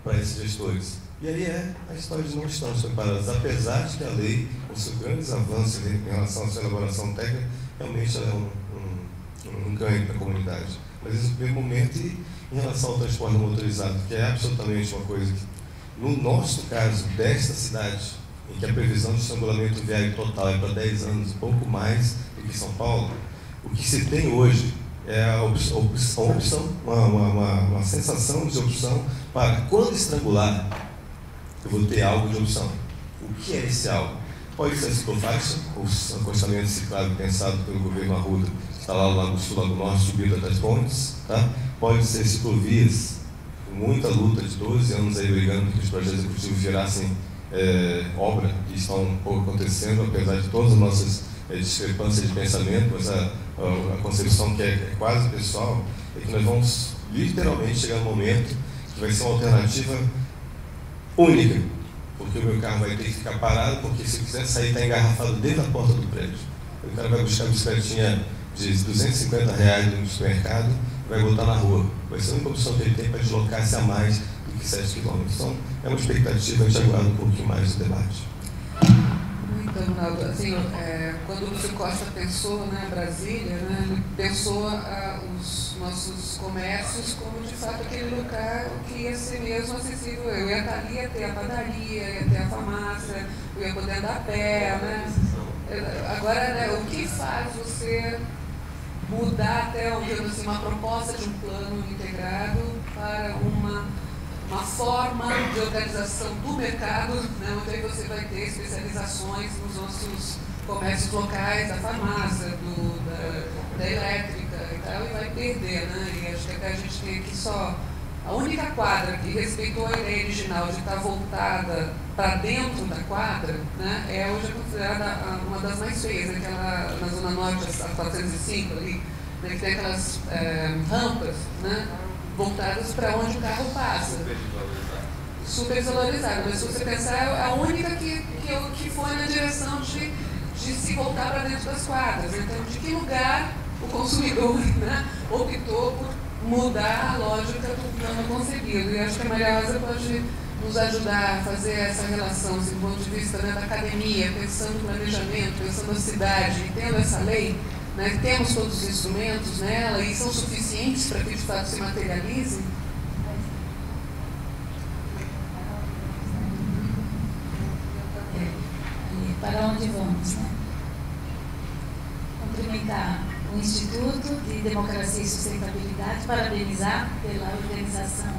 para esses gestores. E aí é a história de não estarmos preparados, apesar de que a lei, com seus grandes avanços em relação à sua elaboração técnica, realmente é um ganho para a comunidade. Mas esse primeiro momento, e em relação ao transporte motorizado, que é absolutamente uma coisa que, no nosso caso, desta cidade, em que a previsão de estrangulamento viário total é para 10 anos, um pouco mais do que São Paulo, o que se tem hoje é a opção, uma sensação de opção para, quando estrangular, eu vou ter algo de opção. O que é esse algo? Pode ser a ciclofaixa, o acostamento ciclável pensado pelo governo Arruda, que está lá no Lago Sul, Lago Norte, subido até as pontes, tá? Pode ser ciclovias, com muita luta de 12 anos aí brigando para que os projetos executivos virassem obra, e estão um pouco acontecendo, apesar de todas as nossas discrepâncias de pensamento, mas a concepção que é quase pessoal, é que nós vamos literalmente chegar no momento que vai ser uma alternativa única, porque o meu carro vai ter que ficar parado, porque se eu quiser sair, está engarrafado dentro da porta do prédio. O cara vai buscar a bicicletinha de R$250 no supermercado, vai botar na rua. Vai ser a única opção que ele tem para deslocar-se a mais do que 7 km. Então, é uma expectativa, a gente aguarda um pouquinho mais do debate. Então, Ronaldo, assim, quando o Lúcio Costa pensou, né, Brasília, né, ele pensou os nossos comércios como, de fato, aquele lugar que ia ser mesmo acessível. Eu ia estar ali, ia ter a padaria, ia ter a farmácia, eu ia poder andar a pé, né? Agora, né, o que faz você mudar até assim, uma proposta de um plano integrado para uma forma de organização do mercado, né, onde aí você vai ter especializações nos nossos comércios locais, da farmácia, da elétrica e tal, e vai perder, né? E acho que até a gente tem aqui só a única quadra que respeitou a ideia original de estar voltada para dentro da quadra, né, é hoje considerada uma das mais feias, aquela na Zona Norte, a 405 ali, né, que tem aquelas rampas, né, voltadas para onde o carro passa. Super desvalorizada. Mas se você pensar, é a única que foi na direção de se voltar para dentro das quadras. Então, de que lugar o consumidor, né, optou por mudar a lógica do plano concebido? E acho que a Maria Rosa pode nos ajudar a fazer essa relação, assim, do ponto de vista, né, da academia, pensando no planejamento, pensando na cidade, e tendo essa lei, né, temos todos os instrumentos nela e são suficientes para que de fato se materialize? Para onde vamos, né? Cumprimentar o Instituto de Democracia e Sustentabilidade, parabenizar pela organização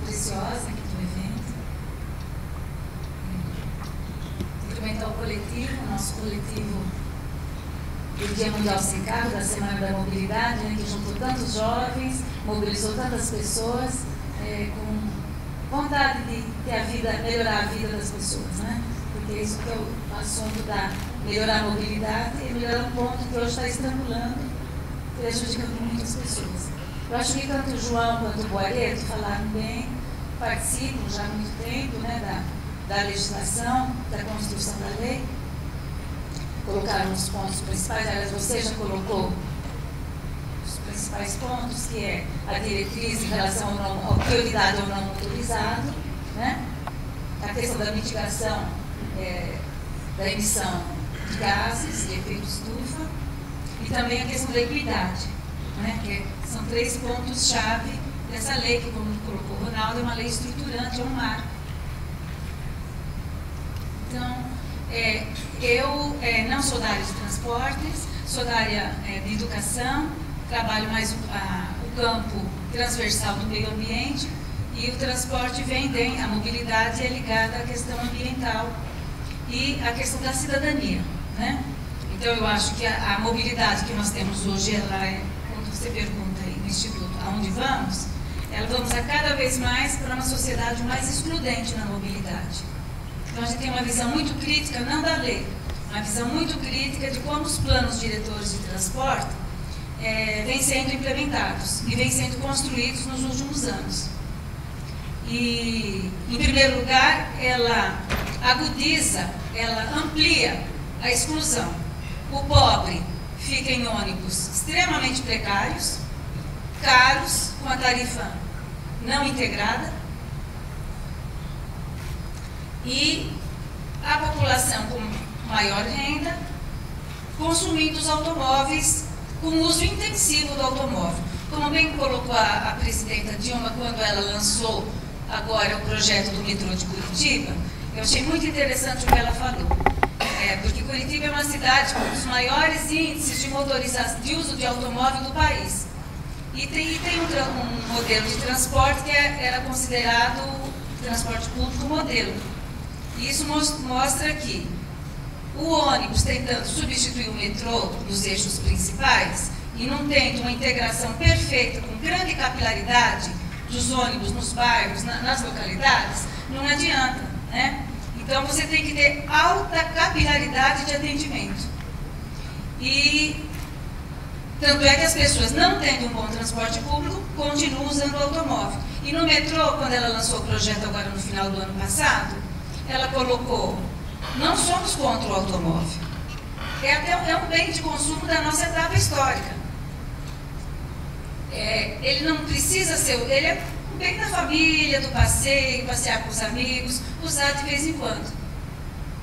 preciosa aqui do evento. cumprimentar o coletivo, o nosso coletivo do Dia Mundial Sem Carro, da Semana da Mobilidade, né, que juntou tantos jovens, mobilizou tantas pessoas, com vontade de ter melhorar a vida das pessoas, né? Porque isso que é o assunto da melhorar a mobilidade e melhorar um ponto que hoje está estrangulando, prejudicando muitas pessoas. Eu acho que tanto o João quanto o Boareto falaram bem, participam já há muito tempo, né, da legislação, da construção da lei, colocaram os pontos principais. Aliás, você já colocou os principais pontos, que é a diretriz em relação ao prioridade ao não motorizado, né? A questão da mitigação da emissão de gases de efeito estufa e também a questão da equidade, né? Que são 3 pontos-chave dessa lei, que, como colocou o Ronaldo, é uma lei estruturante, é um marco. Então, eu não sou da área de transportes, sou da área de educação, trabalho mais o campo transversal do meio ambiente, e o transporte a mobilidade é ligada à questão ambiental e à questão da cidadania, né? Então, eu acho que a mobilidade que nós temos hoje, quando você pergunta aí no Instituto aonde vamos, vamos a cada vez mais para uma sociedade mais excludente na mobilidade. Então, a gente tem uma visão muito crítica, não da lei, uma visão muito crítica de como os planos diretores de transporte vêm sendo implementados e vêm sendo construídos nos últimos anos. E, em primeiro lugar, ela agudiza, ela amplia a exclusão. O pobre fica em ônibus extremamente precários, caros, com a tarifa não integrada, e a população com maior renda consumindo os automóveis com uso intensivo do automóvel. Como bem colocou a presidenta Dilma quando ela lançou agora o projeto do metrô de Curitiba, eu achei muito interessante o que ela falou. Porque Curitiba é uma cidade com os maiores índices de uso de automóvel do país. E tem um modelo de transporte que era considerado transporte público modelo. E isso mostra que o ônibus tentando substituir o metrô nos eixos principais e não tendo uma integração perfeita, com grande capilaridade dos ônibus nos bairros, nas localidades, não adianta, né? Então, você tem que ter alta capilaridade de atendimento. E tanto é que as pessoas, não tendo um bom transporte público, continuam usando o automóvel. E no metrô, quando ela lançou o projeto agora no final do ano passado, ela colocou: não somos contra o automóvel. É um bem de consumo da nossa etapa histórica. Ele não precisa ser... Ele é um bem da família, do passeio, passear com os amigos, usar de vez em quando.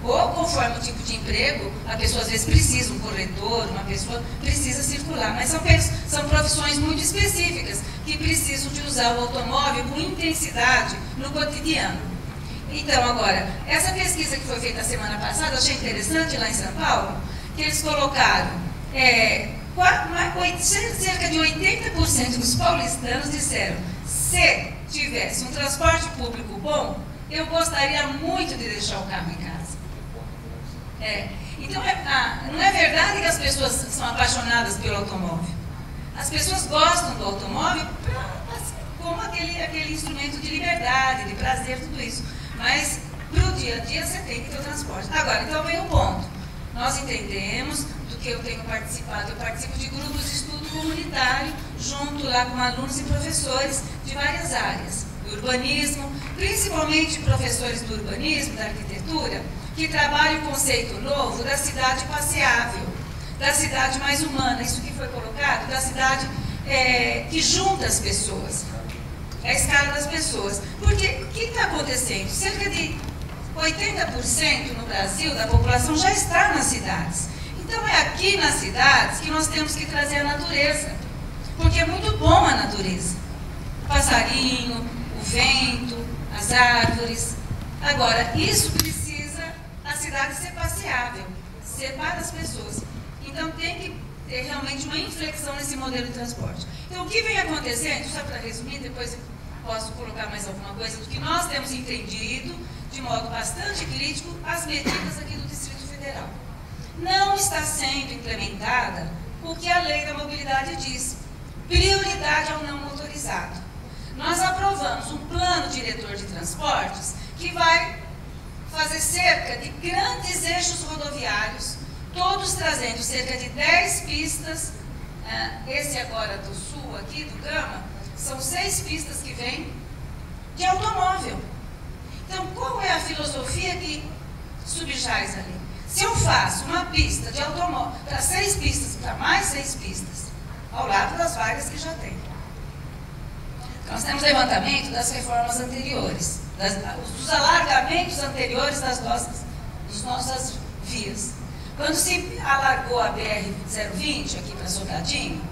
Ou, conforme o tipo de emprego, a pessoa às vezes precisa, um corretor, uma pessoa precisa circular. Mas são profissões muito específicas que precisam de usar o automóvel com intensidade no cotidiano. Então, agora, essa pesquisa que foi feita a semana passada, eu achei interessante lá em São Paulo, que eles colocaram, cerca de 80% dos paulistanos disseram: se tivesse um transporte público bom, eu gostaria muito de deixar o carro em casa. Então, não é verdade que as pessoas são apaixonadas pelo automóvel. As pessoas gostam do automóvel como aquele instrumento de liberdade, de prazer, tudo isso. Mas, para o dia a dia, você tem que ter o transporte. Agora, então vem o ponto. Nós entendemos, do que eu tenho participado, eu participo de grupos de estudo comunitário, junto lá com alunos e professores de várias áreas. Do urbanismo, principalmente professores do urbanismo, da arquitetura, que trabalham o conceito novo da cidade passeável, da cidade mais humana, isso que foi colocado, da cidade que junta as pessoas, a escala das pessoas. Porque o que está acontecendo? Cerca de 80% no Brasil da população já está nas cidades. Então é aqui nas cidades que nós temos que trazer a natureza, porque é muito bom a natureza. O passarinho, o vento, as árvores. Agora, isso precisa a cidade ser passeável, ser para as pessoas. Então tem que ter realmente uma inflexão nesse modelo de transporte. Então o que vem acontecendo, só para resumir, depois eu posso colocar mais alguma coisa, do que nós temos entendido, de modo bastante crítico, as medidas aqui do Federal. Não está sendo implementada o que a Lei da Mobilidade diz: prioridade ao não motorizado. Nós aprovamos um plano diretor de transportes que vai fazer cerca de grandes eixos rodoviários, todos trazendo cerca de 10 pistas. Esse agora do sul, aqui do Gama, são 6 pistas que vêm de automóvel. Então, qual é a filosofia que subjaz ali? Se eu faço uma pista de automóvel para 6 pistas, para mais 6 pistas, ao lado das várias que já tem. Nós temos levantamento das reformas anteriores, dos alargamentos anteriores das nossas vias. Quando se alargou a BR-020 aqui para Sobradinho,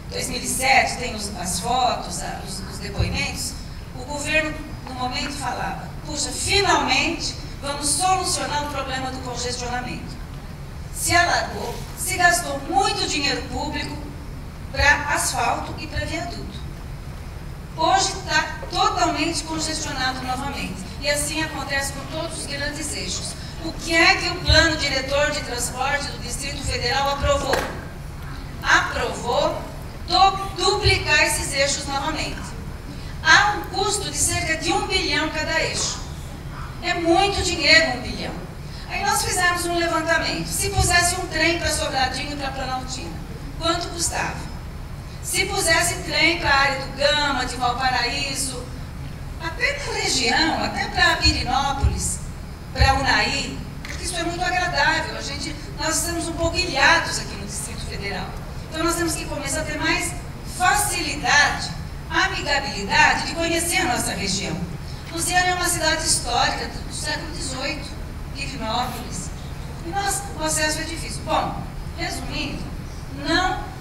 2007, tem as fotos, os depoimentos, o governo, no momento, falava: puxa, finalmente vamos solucionar o problema do congestionamento. Se alargou, se gastou muito dinheiro público para asfalto e para viaduto. Hoje está totalmente congestionado novamente. E assim acontece com todos os grandes eixos. O que é que o Plano Diretor de Transporte do Distrito Federal aprovou? Aprovou duplicar esses eixos novamente. Há um custo de cerca de 1 bilhão cada eixo. É muito dinheiro, 1 bilhão. Aí nós fizemos um levantamento. Se pusesse um trem para Sobradinho e para Planaltina, quanto custava? Se pusesse trem para a área do Gama, de Valparaíso, até na região, até para Pirinópolis, para Unai, porque isso é muito agradável. Nós estamos um pouco ilhados aqui no Distrito Federal. Então nós temos que começar a ter mais facilidade, amigabilidade de conhecer a nossa região. Lusiânia é uma cidade histórica do século XVIII, Pirinópolis. E o acesso é difícil. Bom, resumindo, não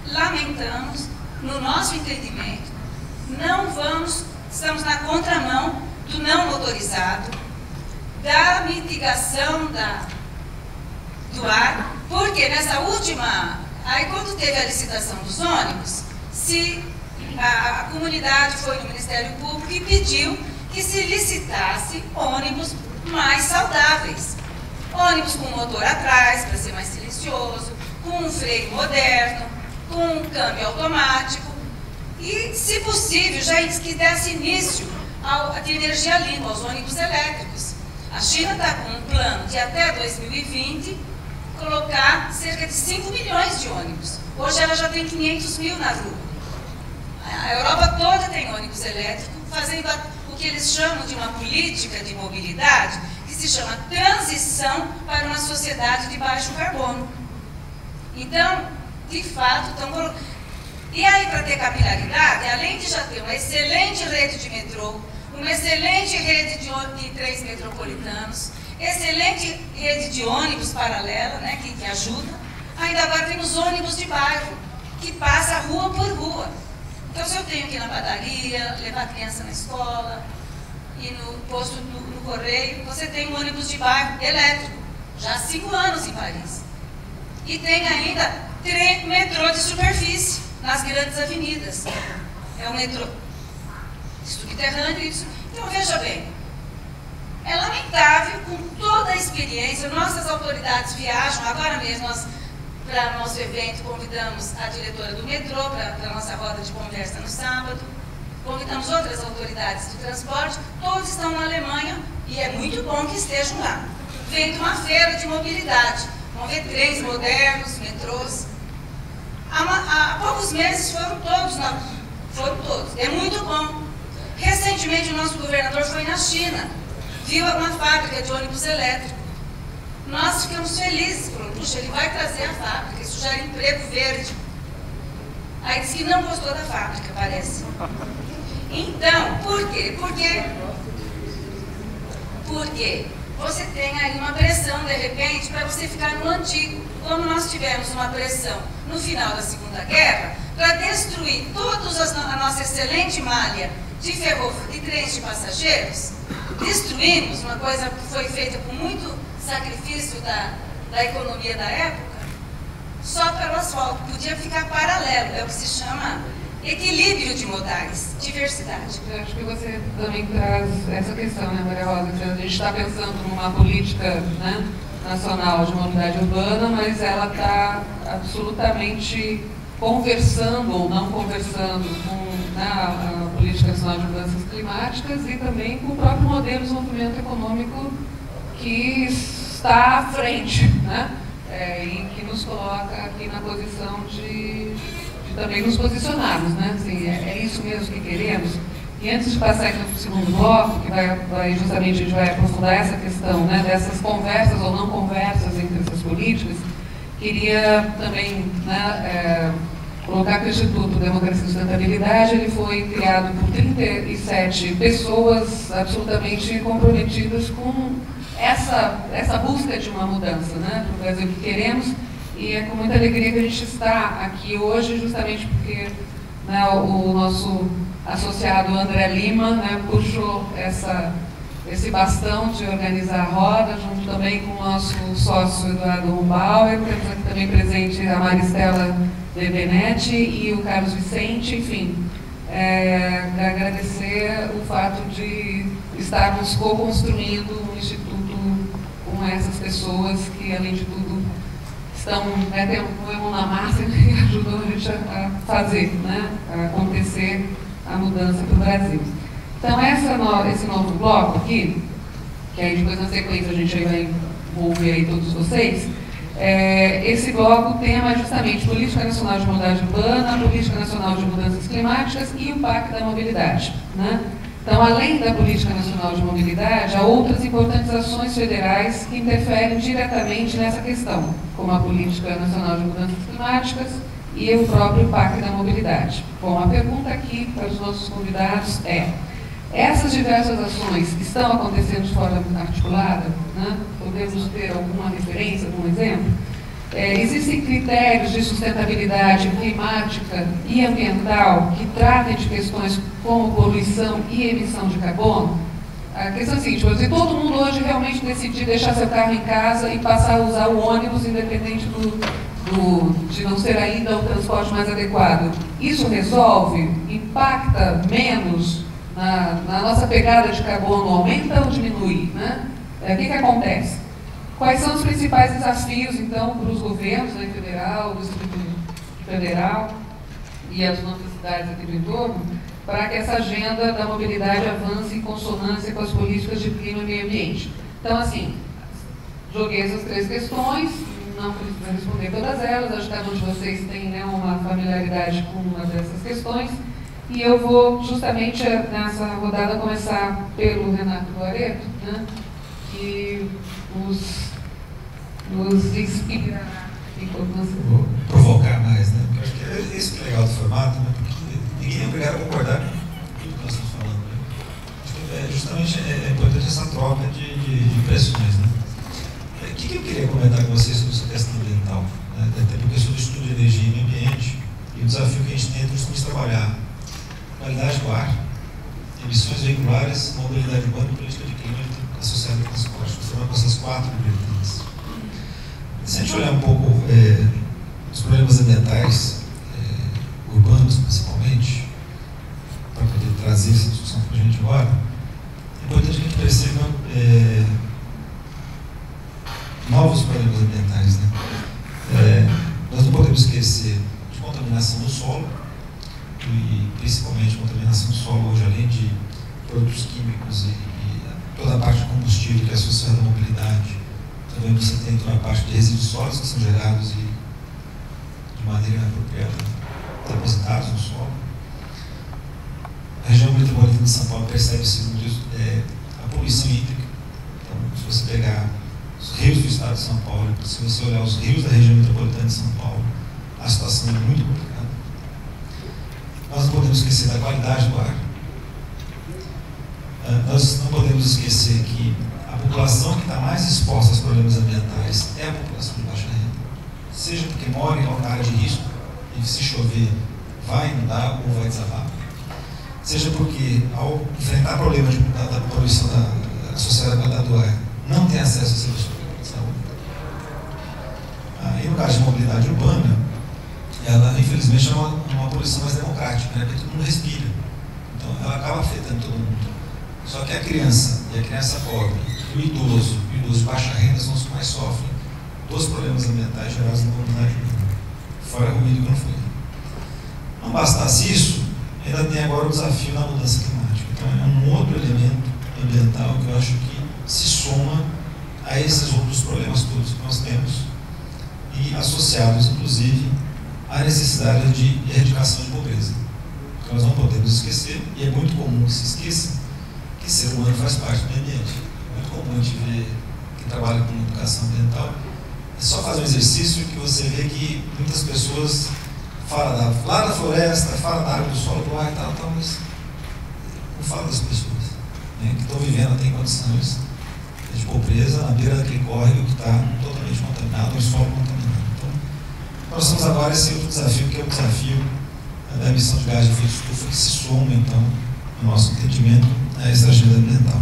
lamentamos, no nosso entendimento, estamos na contramão do não motorizado, da mitigação do ar, porque nessa última, aí quando teve a licitação dos ônibus, a comunidade foi no Ministério Público e pediu que se licitasse ônibus mais saudáveis. Ônibus com motor atrás, para ser mais silencioso, com um freio moderno, com um câmbio automático e, se possível, já que desse início à energia limpa, aos ônibus elétricos. A China está com um plano de até 2020 colocar cerca de 5 milhões de ônibus. Hoje ela já tem 500 mil na rua. A Europa toda tem ônibus elétrico, fazendo o que eles chamam de uma política de mobilidade, que se chama transição para uma sociedade de baixo carbono. Então, de fato, e aí, para ter capilaridade, além de já ter uma excelente rede de metrô, uma excelente rede de trens metropolitanos, excelente rede de ônibus paralela, né, que ajuda, ainda agora temos ônibus de bairro, que passa rua por rua. Então, se eu tenho que ir na padaria, levar a criança na escola, e no posto, no correio, você tem um ônibus de bairro elétrico, já há 5 anos em Paris. E tem ainda metrô de superfície nas grandes avenidas. É um metrô subterrâneo. Então, veja bem, é lamentável, com toda a experiência, nossas autoridades viajam. Agora mesmo, para nosso evento, convidamos a diretora do metrô para a nossa roda de conversa no sábado. Convidamos outras autoridades de transporte. Todos estão na Alemanha e é muito bom que estejam lá. Vem de uma feira de mobilidade. Vão ver trens modernos, metrôs. Há poucos meses foram todos. É muito bom. Recentemente o nosso governador foi na China, viu uma fábrica de ônibus elétrico. Nós ficamos felizes, falando: puxa, ele vai trazer a fábrica, isso gera emprego verde. Aí disse que não gostou da fábrica, parece. Então, por quê? Porque você tem aí uma pressão, de repente, para você ficar no antigo. Como nós tivemos uma pressão no final da Segunda Guerra, para destruir toda a nossa excelente malha de trens de passageiros, destruímos uma coisa que foi feita com muito sacrifício da economia da época, só pelo asfalto. Podia ficar paralelo, é o que se chama equilíbrio de modais, diversidade. Eu acho que você também traz essa questão, né, Maria Rosa? A gente está pensando numa política, né, Nacional de Mobilidade Urbana, mas ela está absolutamente conversando ou não conversando com a Política Nacional de Mudanças Climáticas e também com o próprio modelo de desenvolvimento econômico que está à frente, né? E que nos coloca aqui na posição de também nos posicionarmos, né? Assim, é isso mesmo que queremos. E antes de passar aqui para o segundo bloco, que vai justamente a gente vai aprofundar essa questão, né, dessas conversas ou não conversas entre essas políticas, queria também, né, colocar que o Instituto Democracia e Sustentabilidade ele foi criado por 37 pessoas absolutamente comprometidas com essa busca de uma mudança, né, para o Brasil que queremos. E é com muita alegria que a gente está aqui hoje, justamente porque, né, o nosso associado André Lima, né, puxou esse bastão de organizar a roda, junto também com o nosso sócio Eduardo Rumbauer. Temos aqui também presente a Maristela De Benetti e o Carlos Vicente. Enfim, agradecer o fato de estarmos co-construindo um instituto com essas pessoas que, além de tudo, estão, né, tem uma mão na massa e ajudam a gente a fazer, né, a acontecer a mudança para o Brasil. Então, esse novo bloco aqui, que aí depois na sequência a gente vai envolver aí todos vocês, esse bloco, o tema é justamente Política Nacional de Mobilidade Urbana, Política Nacional de Mudanças Climáticas e o Pacto da Mobilidade, né? Então, além da Política Nacional de Mobilidade, há outras importantes ações federais que interferem diretamente nessa questão, como a Política Nacional de Mudanças Climáticas e o próprio Pacto da Mobilidade. Bom, a pergunta aqui para os nossos convidados é: essas diversas ações estão acontecendo de forma articulada, né? Podemos ter alguma referência, algum exemplo? Existem critérios de sustentabilidade climática e ambiental que tratem de questões como poluição e emissão de carbono? A questão é a seguinte: se todo mundo hoje realmente decidir deixar seu carro em casa e passar a usar o ônibus, independente de não ser ainda o transporte mais adequado, isso resolve? Impacta menos na nossa pegada de carbono? Aumenta ou diminui, né? O que acontece? Quais são os principais desafios, então, para os governos, né, federal, do Distrito Federal e as nossas cidades aqui do entorno, para que essa agenda da mobilidade avance em consonância com as políticas de clima e meio ambiente? Então, assim, joguei essas 3 questões, não precisa responder todas elas, acho que cada um de vocês tem, né, uma familiaridade com uma dessas questões, e eu vou justamente nessa rodada começar pelo Renato Guareto, né, que nos inspira enquanto nós... Vou provocar mais, né? Porque eu acho que é isso que é legal do formato, né? Porque ninguém é obrigado a concordar com tudo que nós estamos falando, né? Acho que justamente é importante essa troca de impressões, né? O que eu queria comentar com vocês sobre essa questão ambiental, né? Até porque eu sou do estudo de energia e meio ambiente, e o desafio que a gente tem é justamente trabalhar qualidade do ar, emissões veiculares, mobilidade urbana e política de clima associada ao transporte. Foram com essas 4 vertentes. Se a gente olhar um pouco os problemas ambientais, urbanos principalmente, para poder trazer essa discussão para a gente agora, é importante que a gente perceba novos problemas ambientais, né? Nós não podemos esquecer de contaminação do solo, e principalmente contaminação do solo hoje, além de produtos químicos e toda a parte de combustível que é associada à mobilidade. Também você tem toda a parte de resíduos sólidos que são gerados e de maneira inapropriada depositados no solo. A região metropolitana de São Paulo percebe-se muito isso, a poluição hídrica. Então, se você pegar os rios do estado de São Paulo, se você olhar os rios da região metropolitana de São Paulo, a situação é muito complicada. Nós não podemos esquecer da qualidade do ar. Nós não podemos esquecer que a população que está mais exposta aos problemas ambientais é a população de baixa renda. Seja porque mora em área de risco, e se chover vai inundar ou vai desabar. Seja porque, ao enfrentar problemas da poluição associada à qualidade do ar, não tem acesso a serviços de saúde. E no caso de mobilidade urbana, ela infelizmente é uma poluição mais democrática, né? Porque todo mundo respira. Então ela acaba afetando todo mundo. Só que a criança e a criança pobre, o idoso de baixa renda são os que mais sofrem dos problemas ambientais gerados na comunidade urbana, fora ruído e conflito. Não bastasse isso, ainda tem agora o desafio da mudança climática. Então é um outro elemento ambiental que eu acho que se soma a esses outros problemas todos que nós temos e associados, inclusive, à necessidade de erradicação de pobreza. Então, nós não podemos esquecer, e é muito comum que se esqueça, que ser humano faz parte do ambiente. É muito comum a gente ver que trabalha com educação ambiental. É só fazer um exercício que você vê que muitas pessoas falam lá da floresta, falam da água do solo, do ar e tal, mas não falam das pessoas, né, que estão vivendo, têm condições de pobreza na beira daquele córrego que está totalmente contaminado, um solo contaminado. Então, nós temos agora esse outro desafio, que é o desafio da emissão de gás de efeito estufa, que se soma, então, no nosso entendimento, a essa agenda ambiental.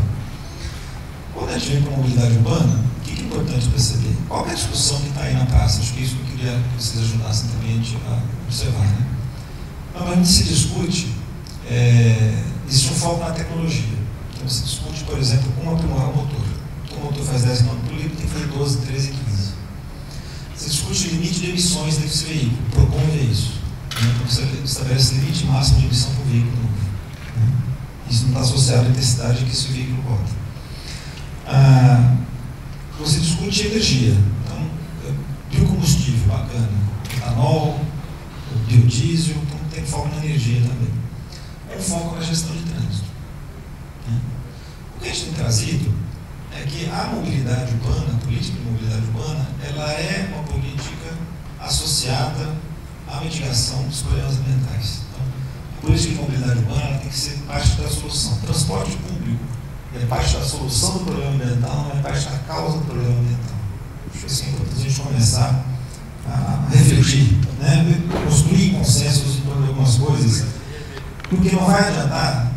Quando a gente vem para a mobilidade urbana, o que é importante perceber? Qual é a discussão que está aí na praça? Acho que é isso que eu queria que vocês ajudassem também a gente a observar. Né? Normalmente se discute, existe um foco na tecnologia. Então se discute, por exemplo, como aprimorar o motor. O motor faz 10 km por litro, tem que fazer 12, 13, 15. Se discute o limite de emissões desse veículo, propõe isso. Então você estabelece limite máximo de emissão por veículo novo. Isso não está associado à intensidade que esse veículo bota. Você discute energia. Então, biocombustível, bacana. Etanol, biodiesel, então tem foco na energia também. Um foco na gestão de trânsito. O que a gente tem trazido é que a mobilidade urbana, a política de mobilidade urbana, ela é uma política associada à mitigação dos problemas ambientais. Então, a política de mobilidade urbana tem que ser parte da solução. Transporte público é parte da solução do problema ambiental, não é parte da causa do problema ambiental. Acho que assim é importante a gente começar a refletir, né? Construir consensos sobre algumas coisas, porque não vai adiantar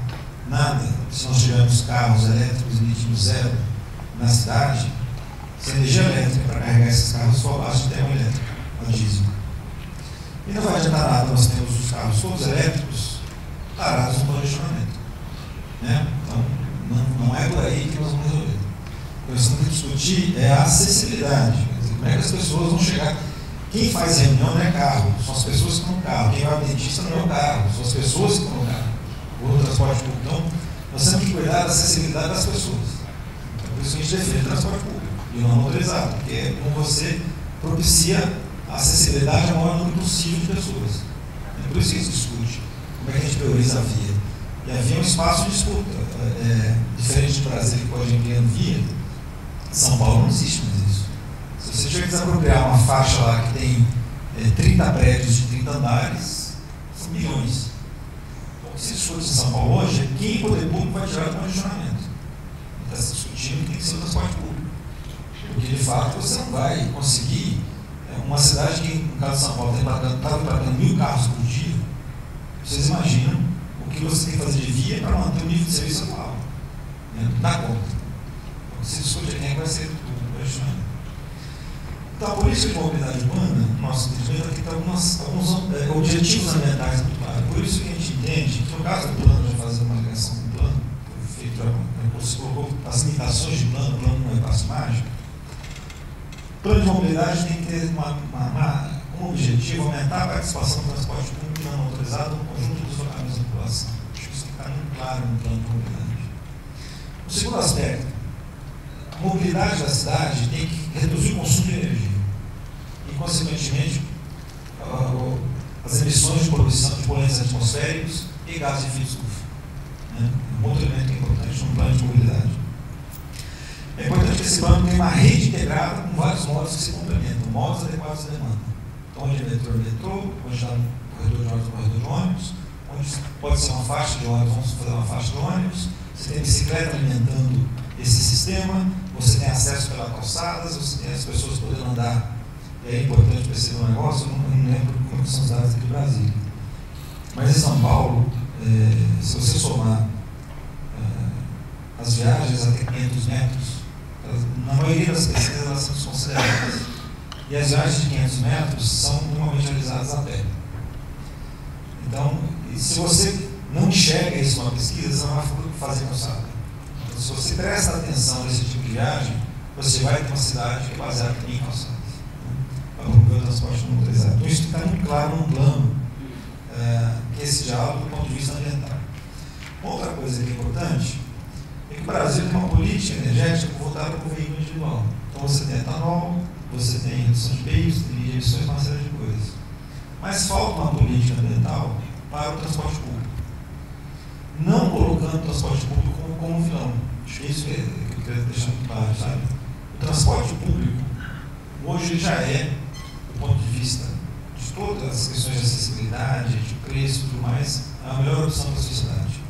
nada se nós tivermos carros elétricos emitindo zero na cidade, se a energia elétrica para carregar esses carros for abaixo de termoelétrica, a diesel. E não vai adiantar nada nós temos os carros todos elétricos parados no congestionamento. Né? Então, não é por aí que nós vamos resolver. O que nós temos que discutir é a acessibilidade. Quer dizer, como é que as pessoas vão chegar. Quem faz reunião não é carro, são as pessoas que estão no carro. Quem vai ao dentista não é o carro, são as pessoas que estão no carro. O transporte público. Então, nós temos que cuidar da acessibilidade das pessoas. Então, por isso que a gente defende o transporte público e não motorizado, porque é como você propicia a acessibilidade ao maior número possível de pessoas. É por isso que a gente discute como é que a gente prioriza a via. E a via é um espaço de disputa. Diferente do Brasil, que pode ampliando via, em São Paulo não existe mais isso. Se você tiver que desapropriar uma faixa lá que tem 30 prédios de 30 andares, são milhões. O que se discute em São Paulo hoje é quem o poder público vai tirar do congestionamento. Está se discutindo que tem que ser o transporte público. Porque, de fato, você não vai conseguir. Uma cidade que, no caso de São Paulo, está embarcando 1000 carros por dia, vocês imaginam o que você tem que fazer de via para manter o nível de serviço atual. Dá conta. O que se discute aqui é que vai ser o congestionamento. Então, a política de mobilidade urbana, no nosso entendimento, aqui tem alguns objetivos ambientais muito claros. Por isso que a gente entende que, no caso do plano, já fazer uma ligação com o plano, você colocou as limitações de plano, o plano não é passo mágico. O plano de mobilidade tem que ter como objetivo aumentar a participação do transporte público não motorizado no conjunto dos locais da população. Acho que isso está muito claro no plano de mobilidade. O segundo aspecto, a mobilidade da cidade tem que reduzir o consumo de energia e, consequentemente, as emissões de poluição de poluentes atmosféricos e gases de efeito estufa. Um outro elemento que é importante no plano de mobilidade. É importante que esse plano tenha uma rede integrada com vários modos que se complementam, modos adequados à demanda. Então, onde é metrô, onde está no corredor de ônibus, corredor de ônibus, onde pode ser uma faixa de ônibus, vamos fazer uma faixa de ônibus, você tem bicicleta alimentando esse sistema, você tem acesso pelas calçadas, você tem as pessoas podendo andar. E é importante perceber um negócio, eu não lembro como são os dados aqui do Brasil. Mas em São Paulo, se você somar as viagens até 500 metros, na maioria das pesquisas elas são desconsideradas. E as viagens de 500 metros são normalmente realizadas a pé. Então, se você não enxerga isso numa pesquisa, você não vai fazer calçada. Então, se você presta atenção nesse tipo de viagem, você vai ter uma cidade que é baseada em calçadas, né, para promover o transporte não motorizado. Então, isso está muito claro no plano, que é esse diálogo do ponto de vista ambiental. Outra coisa que é importante é que o Brasil tem uma política energética voltada para o veículo individual. Então, você tem etanol, você tem redução de veículos, tem de emissões, uma série de coisas. Mas falta uma política ambiental para o transporte público. Não colocando o transporte público como vilão. Acho que isso que eu queria deixar muito claro, sabe? O transporte público, hoje, já é, do ponto de vista de todas as questões de acessibilidade, de preço e tudo mais, a melhor opção para a sociedade.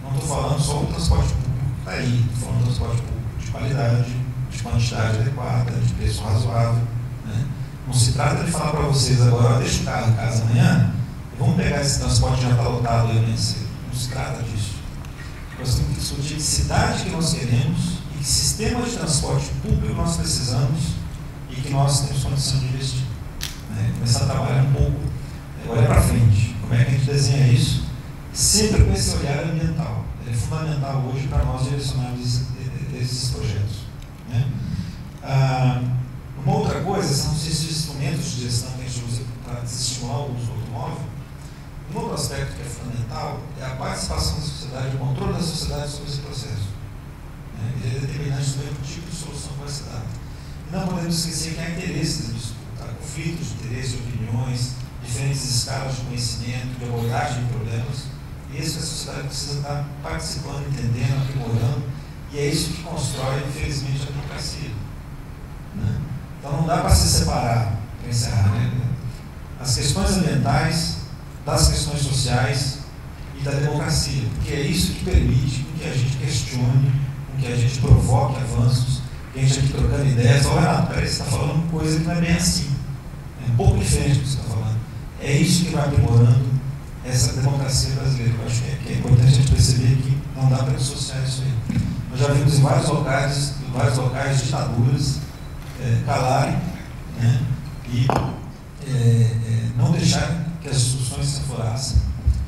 Não estou falando só do transporte público que está aí, estou falando do transporte público de qualidade, de quantidade adequada, de preço razoável, né? Não se trata de falar para vocês agora, deixa o carro em casa amanhã, vamos pegar esse transporte que já está lotado e amanhã cedo. Não se trata disso. Nós temos que discutir que cidade que nós queremos e que sistema de transporte público nós precisamos e que nós temos condição de investir. Né? Começar a trabalhar um pouco, olhar para frente. Como é que a gente desenha isso? Sempre com esse olhar ambiental. É fundamental hoje para nós direcionarmos esses projetos. Né? Uma outra coisa são esses instrumentos de gestão que a gente usa para desestimular o uso do automóvel. Um outro aspecto que é fundamental é a participação da sociedade, o controle da sociedade sobre esse processo. Ele é determinante também para o tipo de solução que vai ser dada. E não podemos esquecer que há interesses nisso, conflitos de interesse, de opiniões, diferentes escalas de conhecimento, de abordagem de problemas. E isso que a sociedade precisa estar participando, entendendo, aprimorando, e é isso que constrói, infelizmente, a democracia. Né? Então não dá para se separar, para encerrar, né? As questões ambientais das questões sociais e da democracia, porque é isso que permite que a gente questione, que a gente provoque avanços, que a gente aqui trocando ideias. Olha, Renato, peraí, você está falando coisa que não é bem assim. É um pouco diferente do que você está falando. É isso que vai aprimorando essa democracia brasileira. Eu acho que é importante a gente perceber que não dá para dissociar isso aí. Nós já vimos em vários locais ditaduras calarem, né, e não deixarem que as discussões se aflorassem,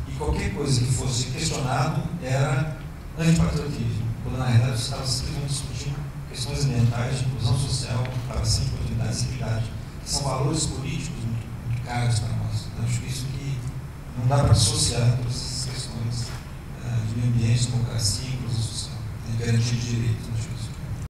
e qualquer coisa que fosse questionado era antipatriotismo, quando na realidade você estava simplesmente discutindo questões ambientais, de inclusão social, para de oportunidades e equidade, que são valores políticos muito caros para nós. Então, acho que isso que não dá para dissociar todas essas questões de meio ambiente, democracia e inclusão social, garantia de direitos.